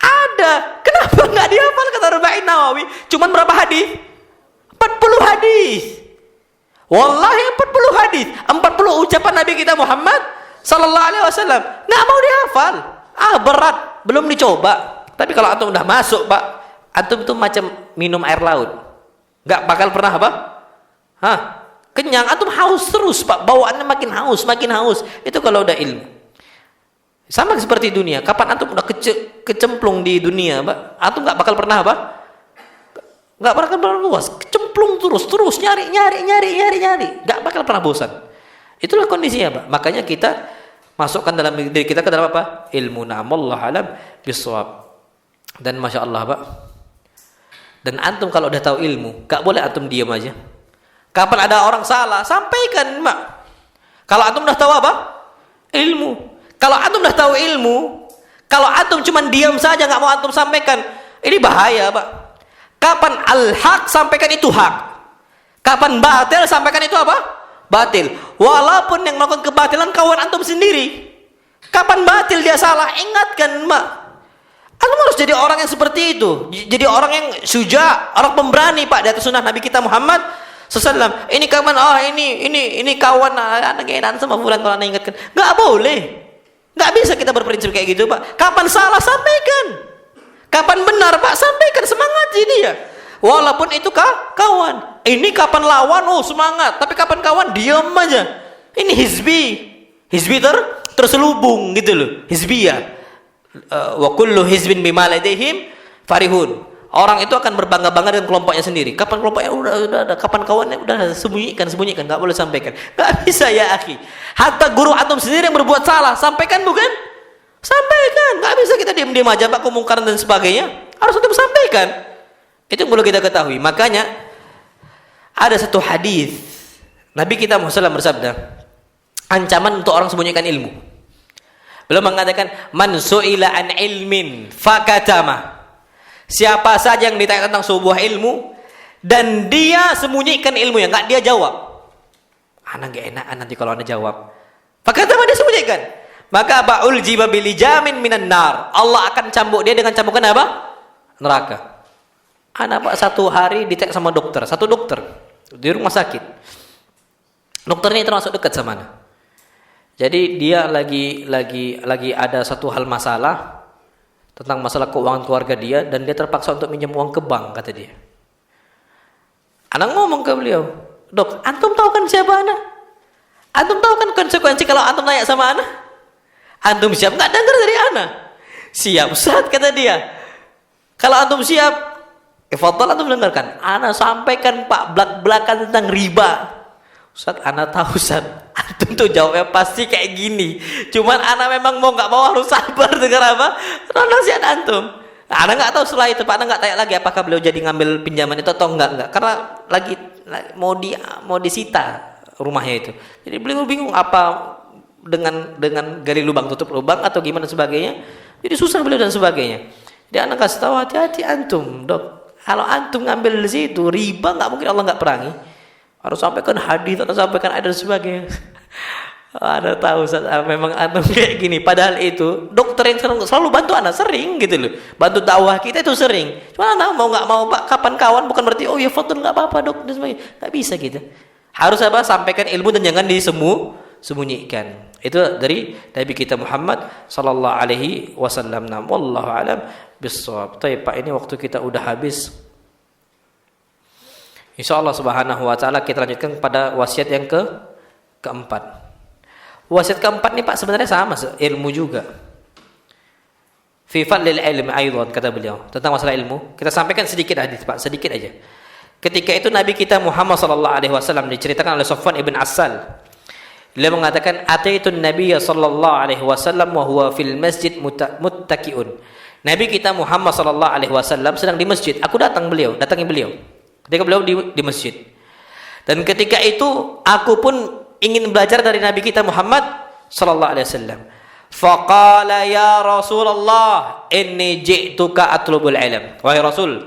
Ada. Kenapa nggak dihafal kata Arba'in Nawawi? Cuman berapa hadis? 40 hadis. Wallahi 40 hadis. 40 ucapan Nabi kita Muhammad sallallahu alaihi wasallam. Nggak mau dihafal. Berat. Belum dicoba. Tapi kalau antum udah masuk, Pak, antum tuh macam minum air laut. Nggak bakal pernah apa? Kenyang. Antum haus terus, Pak. Bawaannya makin haus, makin haus. Itu kalau udah ilmu. Sama seperti dunia. Kapan antum udah kecemplung di dunia, Pak, antum nggak bakal pernah apa? Nggak bakal pernah luas. Kecemplung terus nyari. Nggak bakal pernah bosan. Itulah kondisinya, Pak. Makanya kita masukkan dalam diri kita ke dalam apa? Ilmu. Wallahu alam bisawab. Dan masya Allah, Pak. Dan antum kalau udah tahu ilmu, nggak boleh antum diam aja. Kapan ada orang salah, sampaikan, Pak. Kalau antum udah tahu apa? Ilmu. Kalau antum udah tahu ilmu, kalau antum cuma diam saja nggak mau antum sampaikan, ini bahaya, Pak. Kapan al-haq, sampaikan itu hak. Kapan batil, sampaikan itu apa? Batil. Walaupun yang melakukan kebatilan kawan antum sendiri. Kapan batil dia salah, ingatkan, Pak. Antum harus jadi orang yang seperti itu. Jadi orang yang suja, orang pemberani, Pak, di atas sunnah Nabi kita Muhammad SAW. Ini kawan, ini kawan, anak enak sama bulan kalau anda ingatkan. Nggak boleh. Nggak bisa kita berprinsip kayak gitu, Pak. Kapan salah, sampaikan. Kapan benar, Pak, sampaikan. Semangat dia. Walaupun itu kawan. Ini kapan lawan, semangat. Tapi kapan kawan, diam aja. Ini hizbi. Hizbi terselubung gitu loh. Hizbiyah. Wa kullu hizbin bima ladaihim farihun. Orang itu akan berbangga-bangga dengan kelompoknya sendiri. Kapan kelompoknya udah ada, kapan kawannya udah sembunyikan, nggak boleh sampaikan. Nggak bisa, ya akhi. Hatta guru antum sendiri yang berbuat salah, sampaikan bukan? Sampaikan. Nggak bisa kita diam-diam aja, Pak, kemungkaran dan sebagainya. Harus antum sampaikan. Itu yang perlu kita ketahui. Makanya ada satu hadis Nabi kita Muhammad SAW bersabda, ancaman untuk orang sembunyikan ilmu. Beliau mengatakan, man su'ila an ilmin fakatama. Siapa saja yang ditanya tentang sebuah ilmu dan dia sembunyikan ilmunya, nggak dia jawab. Anak gak enak nanti kalau anda jawab. Fakatama, dia sembunyikan. Maka ba'ul jiba bilijamin minan nar. Allah akan cambuk dia dengan cambukan apa? Neraka. Anak, Pak, satu hari ditek sama dokter, satu dokter di rumah sakit. Dokter ini termasuk dekat sama anak. Jadi dia lagi ada satu hal masalah tentang masalah keuangan keluarga dia, dan dia terpaksa untuk minjem uang ke bank, kata dia. Anak ngomong ke beliau, dok, antum tahu kan siapa anak? Antum tahu kan konsekuensi kalau antum tanya sama anak? Antum siap? Nggak dengar dari anak. Siap, Ustaz, kata dia. Kalau antum siap, fadhal, antum dengarkan. Anak sampaikan, Pak, belak-belakan tentang riba. Ustaz, anak tahu, Ustaz. Antum tuh jawabnya pasti kayak gini. Cuman anak memang mau nggak mau harus sabar dengar apa? Nasihat antum. Anak nggak tahu setelah itu, Pak. Anak nggak tanya lagi apakah beliau jadi ngambil pinjaman itu atau enggak. Karena lagi mau disita rumahnya itu. Jadi beliau bingung apa dengan gali lubang tutup lubang atau gimana sebagainya. Jadi susah beliau dan sebagainya. Dia anak kasih tahu, hati-hati antum, dok. Kalau antum ngambil di situ riba, nggak mungkin Allah nggak perangi. Harus sampaikan hadis atau sampaikan ayat dan sebagainya. Ada tahu, memang antum kayak gini. Padahal itu dokter yang selalu bantu anak, sering gitu loh. Bantu dakwah kita itu sering. Cuma anak mau nggak mau, Pak, kapan kawan bukan berarti oh ya foto nggak apa-apa, dok, dan sebagainya. Nggak bisa gitu. Harus apa? Sampaikan ilmu dan jangan disembunyikan. Itu dari Nabi kita Muhammad sallallahu alaihi wasallam. Wallahu alam bissawab. Baik, Pak, ini waktu kita udah habis. Insyaallah subhanahu wa ta'ala kita lanjutkan pada wasiat yang keempat. Wasiat keempat nih, Pak, sebenarnya sama, ilmu juga. Fi fadlil ilmi aidan, kata beliau tentang masalah ilmu. Kita sampaikan sedikit hadis, Pak, sedikit aja. Ketika itu Nabi kita Muhammad sallallahu alaihi wasallam diceritakan oleh Safwan ibn Assal. Beliau mengatakan, "Ataitun Nabiyya sallallahu alaihi wasallam wa huwa fil masjid muttaqiun." Nabi kita Muhammad sallallahu alaihi wasallam sedang di masjid. Aku datangi beliau. Ketika beliau di masjid. Dan ketika itu aku pun ingin belajar dari Nabi kita Muhammad sallallahu alaihi wasallam. Faqala ya Rasulullah, inni ji'tuka atlubul ilm. Wahai Rasul,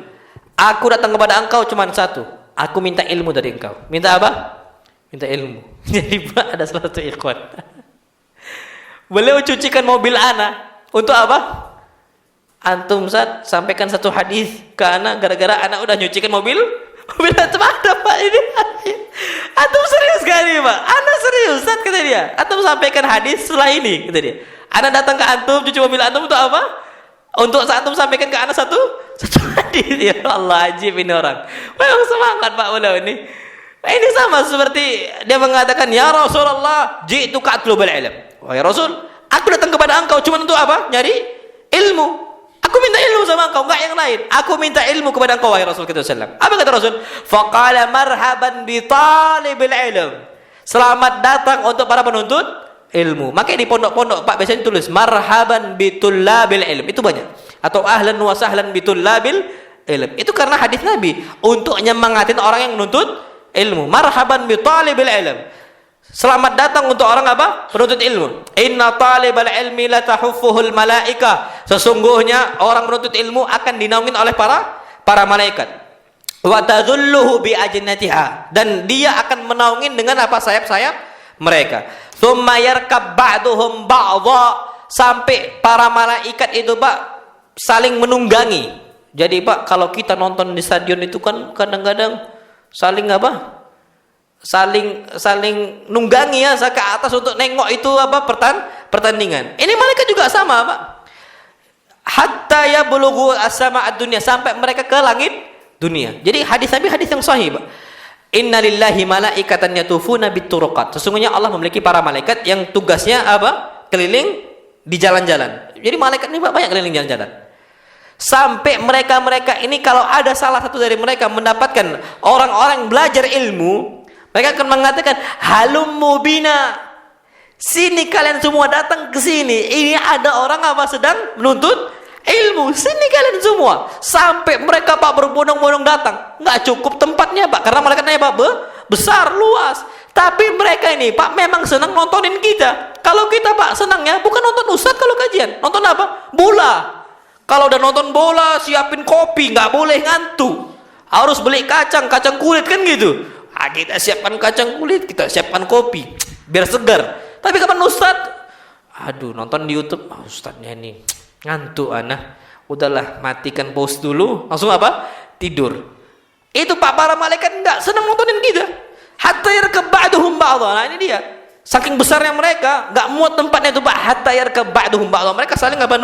aku datang kepada engkau cuma satu. Aku minta ilmu dari engkau. Minta apa? Minta ilmu. Jadi, Pak, ada salah satu ikhwan. Beliau cucikan mobil ana. Untuk apa? Antum Ustaz sampaikan satu hadis ke anak gara-gara anak udah nyucikan mobil antum ada Pak ini. Antum serius kali Pak? Anak serius Ustaz kata dia. Antum sampaikan hadis setelah ini kata dia. Anak datang ke antum cuci mobil antum untuk apa? Untuk saat antum sampaikan ke anak satu hadis. Ya Allah, ajib ini orang. Memang semangat Pak Ulau ini. Ini sama seperti dia mengatakan, ya Rasulullah, jitu ka'atlubal ilm. Wahai Rasul, aku datang kepada engkau cuma untuk apa? Nyari ilmu. Aku minta ilmu sama engkau, enggak yang lain. Aku minta ilmu kepada engkau, wahai Rasul SAW. Apa kata Rasul? Faqala marhaban bi talibil ilm. Selamat datang untuk para penuntut ilmu. Makanya di pondok-pondok Pak biasanya tulis marhaban bi tullabil ilm. Itu banyak. Atau ahlan wa sahlan bi tullabil ilm. Itu karena hadis Nabi untuk nyemangatin orang yang menuntut ilmu. Marhaban bi talibil ilm. Selamat datang untuk orang apa? Penuntut ilmu. Inna talibal ilmi la tahuffuhul malaika. Sesungguhnya orang penuntut ilmu akan dinaungin oleh para malaikat. Wa tadhulluhu bi ajnatiha. Dan dia akan menaungin dengan apa? Sayap-sayap mereka. Tsumma yarkab ba'duhum ba'dha. Sampai para malaikat itu Pak saling menunggangi. Jadi Pak, kalau kita nonton di stadion itu kan kadang-kadang saling apa? Saling nunggangi ya ke atas untuk nengok itu apa pertandingan. Ini malaikat juga sama Pak. Hatta yablughu as-sama'ad dunya, sampai mereka ke langit dunia. Jadi hadis Nabi hadis yang sahih Pak. Innalillahi malaikatan yatufuna bituruqat. Sesungguhnya Allah memiliki para malaikat yang tugasnya apa? Keliling di jalan-jalan. Jadi malaikat ini Pak banyak keliling jalan-jalan. Sampai mereka ini kalau ada salah satu dari mereka mendapatkan orang-orang belajar ilmu, mereka akan mengatakan, halummu bina. Sini kalian semua datang ke sini. Ini ada orang apa sedang menuntut ilmu. Sini kalian semua. Sampai mereka Pak berbondong-bondong datang. Nggak cukup tempatnya Pak. Karena malaikatnya Pak besar, luas. Tapi mereka ini Pak memang senang nontonin kita. Kalau kita Pak senangnya bukan nonton ustadz kalau kajian. Nonton apa? Bola. Kalau udah nonton bola, siapin kopi. Nggak boleh ngantuk. Harus beli kacang kulit kan gitu. Kita siapkan kacang kulit, kita siapkan kopi biar segar. Tapi kapan Ustaz? Aduh, nonton di YouTube, Ustaznya ini ngantuk anak. Udahlah, matikan pause dulu. Langsung apa? Tidur. Itu Pak para malaikat enggak senang nontonin kita. Hatta yarkab ba'duhum ba'dha. Nah, ini dia. Saking besarnya mereka, enggak muat tempatnya itu Pak. Hatta yarkab ba'duhum ba'dha. Mereka saling apa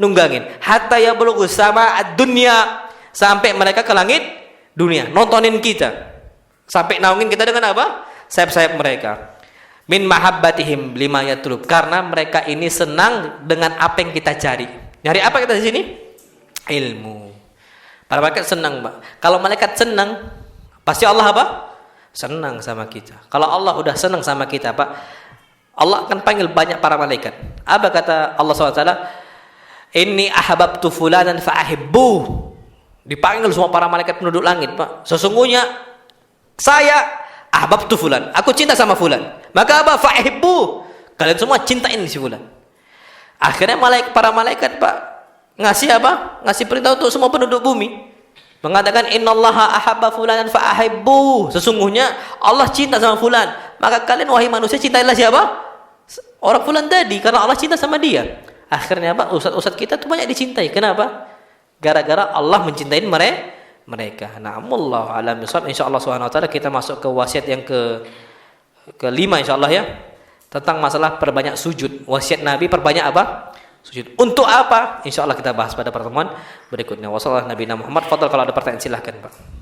nunggangin. Hatta yablughu sama'ad dunya. Sampai mereka ke langit dunia, nontonin kita. Sampai naungin kita dengan apa? Sayap-sayap mereka. Min mahabbatihim lima yatlub. Karena mereka ini senang dengan apa yang kita cari. Nyari apa kita di sini? Ilmu. Para malaikat senang, Pak. Kalau malaikat senang, pasti Allah apa? Senang sama kita. Kalau Allah udah senang sama kita, Pak, Allah akan panggil banyak para malaikat. Apa kata Allah SWT? Inni ahabbtu fulanan fa'ahibbu. Dipanggil semua para malaikat penduduk langit, Pak. Sesungguhnya saya ahbabtu fulan, aku cinta sama fulan. Maka apa? Fa'ihibbu. Kalian semua cintain si fulan. Akhirnya para malaikat Pak ngasih apa? Ngasih perintah untuk semua penduduk bumi. Mengatakan innallaha ahabba fulanan fa'ahibbu. Sesungguhnya Allah cinta sama fulan. Maka kalian wahai manusia cintailah siapa? Orang fulan tadi, karena Allah cinta sama dia. Akhirnya Pak, ustaz-ustaz kita tuh banyak dicintai. Kenapa? Gara-gara Allah mencintai mereka. Na'amullahu alam bisawab. Insyaallah subhanahu wa ta'ala kita masuk ke wasiat yang kelima insyaallah ya. Tentang masalah perbanyak sujud. Wasiat Nabi perbanyak apa? Sujud. Untuk apa? Insyaallah kita bahas pada pertemuan berikutnya. Wassallallahu Nabi Muhammad. Fadhal, kalau ada pertanyaan silahkan Pak.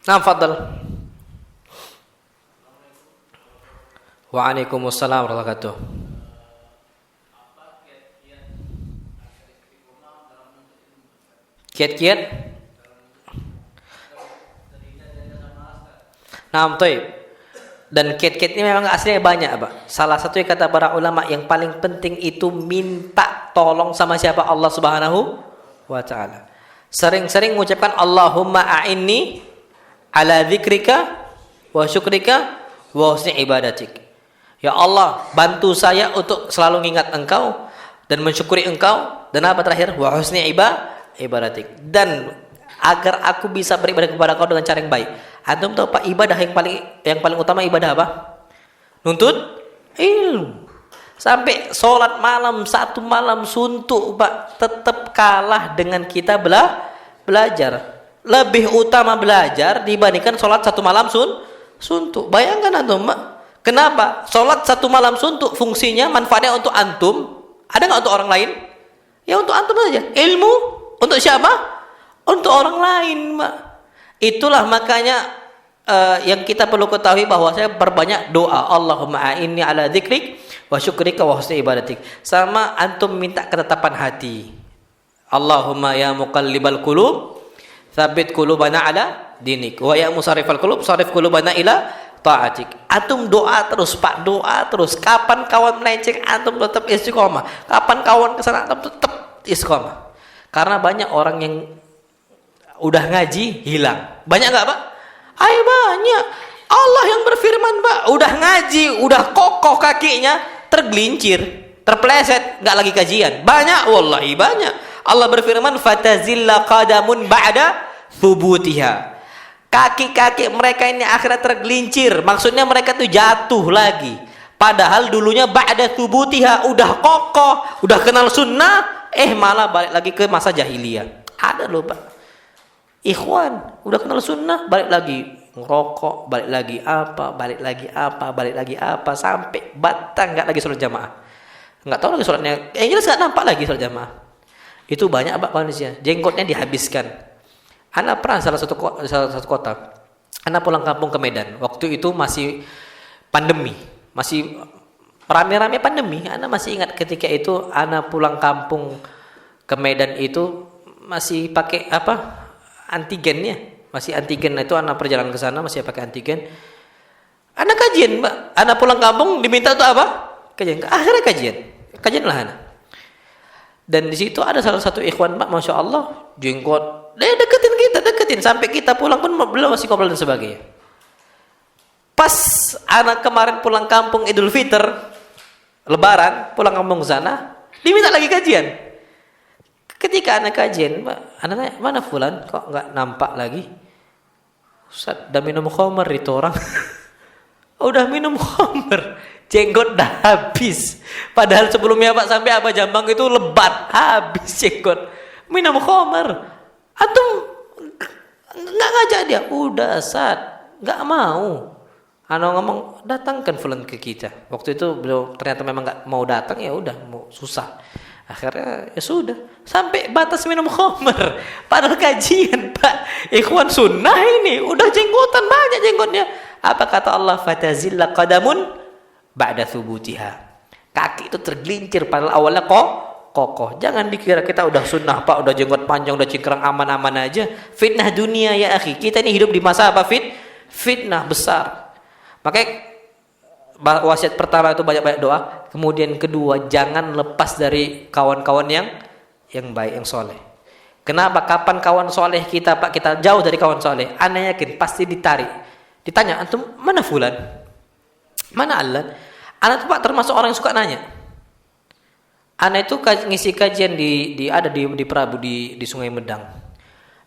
Nah, fadal. Waalaikumsalam warahmatullahi wabarakatuh. Kiat-kiat? Nah, baik. Dan kiat-kiat ini memang aslinya banyak, Pak. Salah satu yang kata para ulama yang paling penting itu minta tolong sama siapa? Allah Subhanahu wa ta'ala. Sering-sering mengucapkan Allahumma a'inni ala dzikrika wa syukrika wa husni ibadatik. Ya Allah, bantu saya untuk selalu mengingat Engkau dan mensyukuri Engkau Dan apa terakhir? Wa husni ibadatik. Dan agar aku bisa beribadah kepada kau dengan cara yang baik. Antum tahu Pak, ibadah yang paling utama ibadah apa? Nuntut ilmu. Sampai sholat malam 1 malam suntuk Pak, tetap kalah dengan kita belajar. Lebih utama belajar dibandingkan sholat 1 malam suntuk. Bayangkan antum Pak. Kenapa? Sholat 1 malam suntuk fungsinya, manfaatnya untuk antum. Ada nggak untuk orang lain? Ya untuk antum saja. Ilmu untuk siapa? Untuk orang lain Pak. Itulah makanya yang kita perlu ketahui bahwa saya berbanyak doa. Allahumma a'inni ala dzikrik wa syukrika wa husni ibadatik. Sama antum minta ketetapan hati. Allahumma ya muqallibal qulub tsabbit qulubana ala dinik wa ya musarrifal qulub sarif qulubana ila taatik. Antum doa terus Pak, doa terus. Kapan kawan melenceng antum tetap istiqomah. Kapan kawan kesana antum tetap istiqomah. Karena banyak orang yang udah ngaji hilang. Banyak enggak Pak? Ayo banyak. Allah yang berfirman Pak, udah ngaji, udah kokoh kakinya, tergelincir, terpeleset, enggak lagi kajian. Banyak, wallahi banyak. Allah berfirman, fatazilla qadamun ba'da thubutiha. Kaki-kaki mereka ini akhirnya tergelincir. Maksudnya mereka tuh jatuh lagi. Padahal dulunya ba'da thubutiha, udah kokoh, udah kenal sunnah, malah balik lagi ke masa jahiliyah. Ada loh Pak. Ikhwan, udah kenal sunnah, balik lagi ngerokok, balik lagi apa, sampai batang nggak lagi sholat jamaah. Nggak tahu lagi sholatnya, jelas nggak nampak lagi sholat jamaah. Itu banyak Pak kondisinya, jenggotnya dihabiskan. Anak pernah salah satu kota, anak pulang kampung ke Medan. Waktu itu masih pandemi, masih rame-rame pandemi. Anak masih ingat ketika itu anak pulang kampung ke Medan itu masih pakai apa? Antigennya. Masih antigen, itu anak perjalanan ke sana masih pakai antigen. Anak kajian, Mbak. Anak pulang kampung diminta untuk apa? Kajian. Akhirnya kajian lah anak. Dan di situ ada salah satu ikhwan Mbak, masya Allah, jenggot. Dia deketin sampai kita pulang pun belum masih ngobrol dan sebagainya. Pas anak kemarin pulang kampung Idul Fitr, Lebaran, pulang kampung ke sana, diminta lagi kajian. Ketika anak kajian, Mbak, anak tanya, mana fulan? Kok nggak nampak lagi? Ustaz, udah minum khamar itu orang. Udah minum khamar, jenggot dah habis. Padahal sebelumnya Pak sampai apa Jambang itu lebat, habis jenggot. Minum khamar. Antum nggak ngajak dia, udah Ustaz, nggak mau. Anak ngomong, datangkan fulan ke kita. Waktu itu beliau ternyata memang nggak mau datang, ya udah, mau susah. Akhirnya ya sudah, sampai batas minum khamar. Padahal kajian Pak, ikhwan sunnah ini udah jenggotan, banyak jenggotnya. Apa kata Allah? Fatazilla qadamun ba'da thubutiha. Kaki itu tergelincir padahal awalnya kokoh. Jangan dikira kita udah sunnah Pak, udah jenggot panjang, udah cingkrang aman-aman aja. Fitnah dunia ya akhi. Kita ini hidup di masa apa? Fitnah besar. Makanya wasiat pertama itu banyak-banyak doa. Kemudian kedua, jangan lepas dari kawan-kawan yang baik, yang soleh. Kenapa? Kapan kawan soleh kita Pak, kita jauh dari kawan soleh, ana yakin pasti ditarik. Ditanya, antum mana fulan? Mana Alan? Ana tuh Pak termasuk orang yang suka nanya. Ana itu ngisi kajian ada di Prabu di Sungai Medang.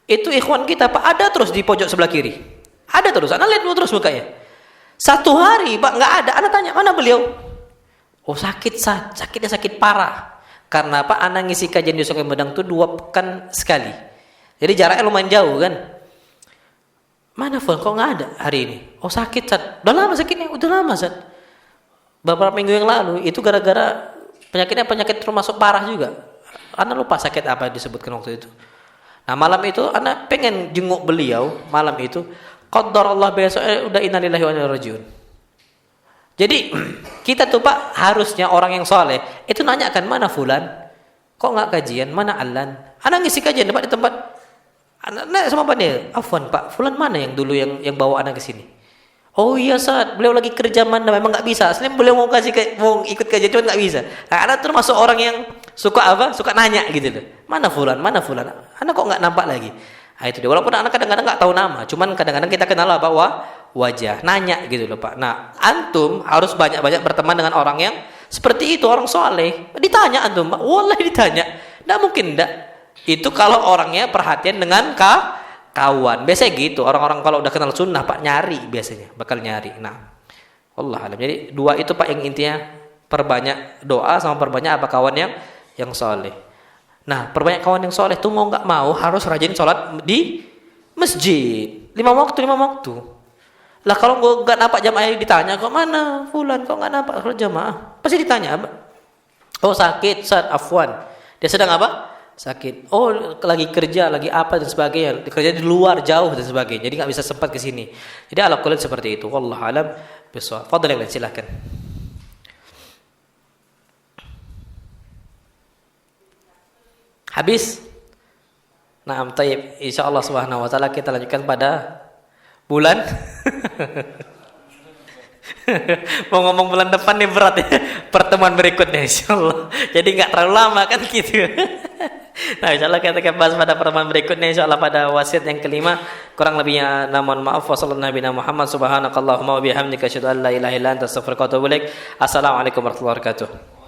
Itu ikhwan kita Pak, ada terus di pojok sebelah kiri. Ada terus, ana lihat terus mukanya. Satu hari Pak nggak ada, anak tanya mana beliau? Oh sakitnya sakit parah. Karena Pak anak ngisi kajian di Sungai Medang itu 2 pekan sekali. Jadi jaraknya lumayan jauh kan. Mana Fon? Kok nggak ada hari ini? Oh sakit Sat. Udah lama sakitnya, udah lama Sat. Beberapa minggu yang lalu itu gara-gara penyakit termasuk parah juga. Anak lupa sakit apa disebutkan waktu itu. Nah malam itu anak pengen jenguk beliau malam itu. Qaddar Allah besok udah innalillahi wa inna ilaihi rajiun. Jadi kita tuh Pak harusnya orang yang soleh itu nanyakan mana fulan, kok nggak kajian, mana Alan. Anak ngisi kajian Pak di tempat. Anak sama Pak dia, afwan Pak, fulan mana yang dulu yang bawa anak ke sini? Oh iya saat beliau lagi kerja mana memang nggak bisa. Aslinya beliau mau ikut kajian cuma nggak bisa. Nah, anak termasuk orang yang suka nanya gitu loh. Mana fulan? Anak kok nggak nampak lagi? Nah, itu dia. Walaupun anak kadang-kadang nggak tahu nama, cuman kadang-kadang kita kenal apa wajah, nanya gitu loh Pak. Nah, antum harus banyak-banyak berteman dengan orang yang seperti itu, orang soleh. Ditanya antum, Pak, wallahi ditanya. Nggak mungkin, nggak. Itu kalau orangnya perhatian dengan kawan. Biasanya gitu. Orang-orang kalau udah kenal sunnah, Pak, nyari biasanya. Bakal nyari. Nah, Allah alam. Jadi dua itu, Pak, yang intinya perbanyak doa sama perbanyak apa kawan yang soleh. Nah, perbanyak kawan yang soleh tuh mau nggak mau harus rajin sholat di masjid. 5 waktu. Lah kalau nggak nampak jamaah ditanya, kok mana fulan, kok nggak nampak sholat jamaah? Pasti ditanya, oh sakit, afwan. Dia sedang apa? Sakit. Oh lagi kerja, lagi apa dan sebagainya. Kerja di luar jauh dan sebagainya. Jadi nggak bisa sempat ke sini. Jadi ala kulli seperti itu. Wallahu alam bisawab. Fadhil yang lain silakan. Habis? Naam, tayyib. Insyaallah subhanahu wa taala kita lanjutkan pada bulan mau ngomong bulan depan nih berat ya. Pertemuan berikutnya insyaallah. Jadi nggak terlalu lama kan gitu. Nah, insyaallah kita akan bahas pada pertemuan berikutnya insyaallah pada wasiat yang kelima. Kurang lebihnya mohon maaf. Wassallallahu nabi Muhammad subhanakallahumma wa bihamdika asyhadu an la ilaha illa anta astaghfiruka wa atubu ilaik. Assalamualaikum warahmatullahi wabarakatuh.